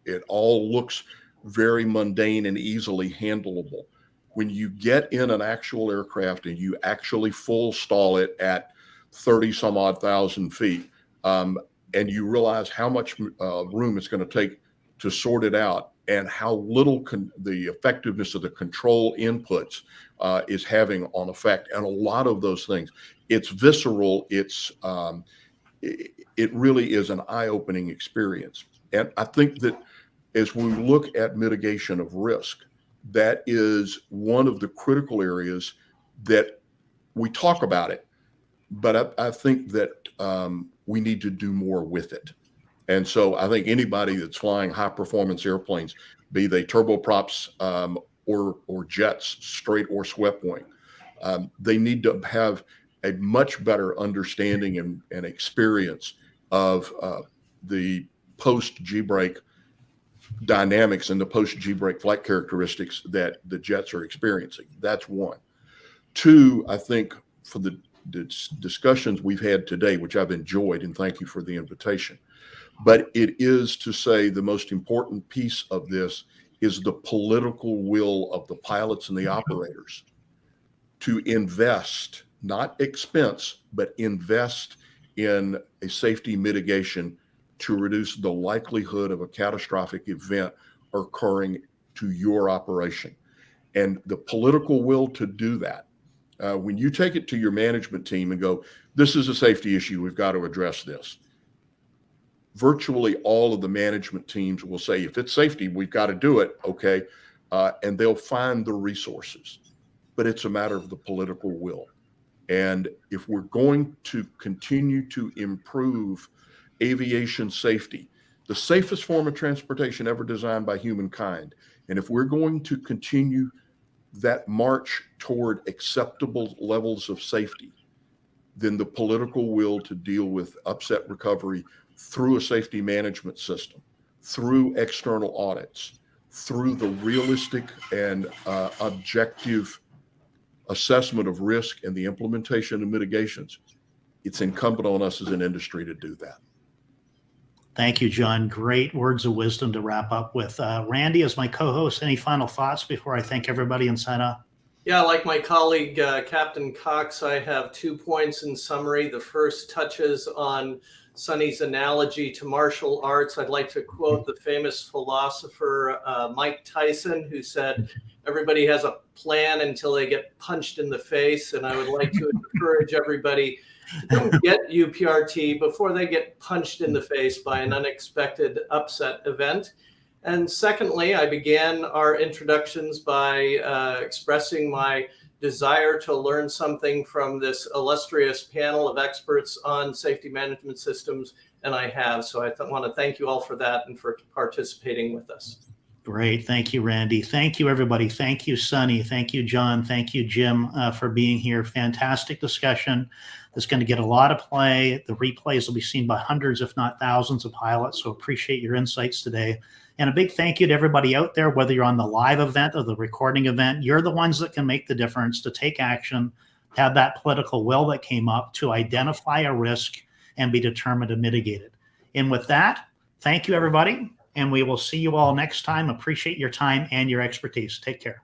it all looks very mundane and easily handleable. When you get in an actual aircraft and you actually full stall it at 30 some odd thousand feet, and you realize how much room it's going to take to sort it out and how little the effectiveness of the control inputs is having on effect. And a lot of those things, it's visceral. It really is an eye-opening experience. And I think that as we look at mitigation of risk, that is one of the critical areas that we talk about it, but I think that we need to do more with it. And so I think anybody that's flying high performance airplanes, be they turboprops or jets, straight or swept wing, they need to have a much better understanding and experience of the post G-brake dynamics and the post G-brake flight characteristics that the jets are experiencing. That's one. Two, I think for the discussions we've had today, which I've enjoyed, and thank you for the invitation, but it is to say the most important piece of this is the political will of the pilots and the operators to invest, not expense, but invest in a safety mitigation to reduce the likelihood of a catastrophic event occurring to your operation. And the political will to do that, when you take it to your management team and go, this is a safety issue, we've got to address this. Virtually all of the management teams will say, if it's safety, we've got to do it, okay? And they'll find the resources, but it's a matter of the political will. And if we're going to continue to improve aviation safety, the safest form of transportation ever designed by humankind, and if we're going to continue that march toward acceptable levels of safety, then the political will to deal with upset recovery through a safety management system, through external audits, through the realistic and objective assessment of risk and the implementation of mitigations, it's incumbent on us as an industry to do that. Thank you, John. Great words of wisdom to wrap up with. Randy, as my co-host, any final thoughts before I thank everybody and sign off? Yeah, like my colleague, Captain Cox, I have 2 points in summary. The first touches on Sonny's analogy to martial arts. I'd like to quote the famous philosopher Mike Tyson, who said, everybody has a plan until they get punched in the face. And I would like to encourage everybody to don't get UPRT before they get punched in the face by an unexpected upset event. And secondly, I began our introductions by expressing my desire to learn something from this illustrious panel of experts on safety management systems, and I have. So I want to thank you all for that and for participating with us. Great. Thank you, Randy. Thank you, everybody. Thank you, Sonny. Thank you, John. Thank you, Jim, for being here. Fantastic discussion. That's going to get a lot of play. The replays will be seen by hundreds, if not thousands of pilots. So appreciate your insights today. And a big thank you to everybody out there, whether you're on the live event or the recording event. You're the ones that can make the difference, to take action, have that political will that came up to identify a risk and be determined to mitigate it. And with that, thank you, everybody. And we will see you all next time. Appreciate your time and your expertise. Take care.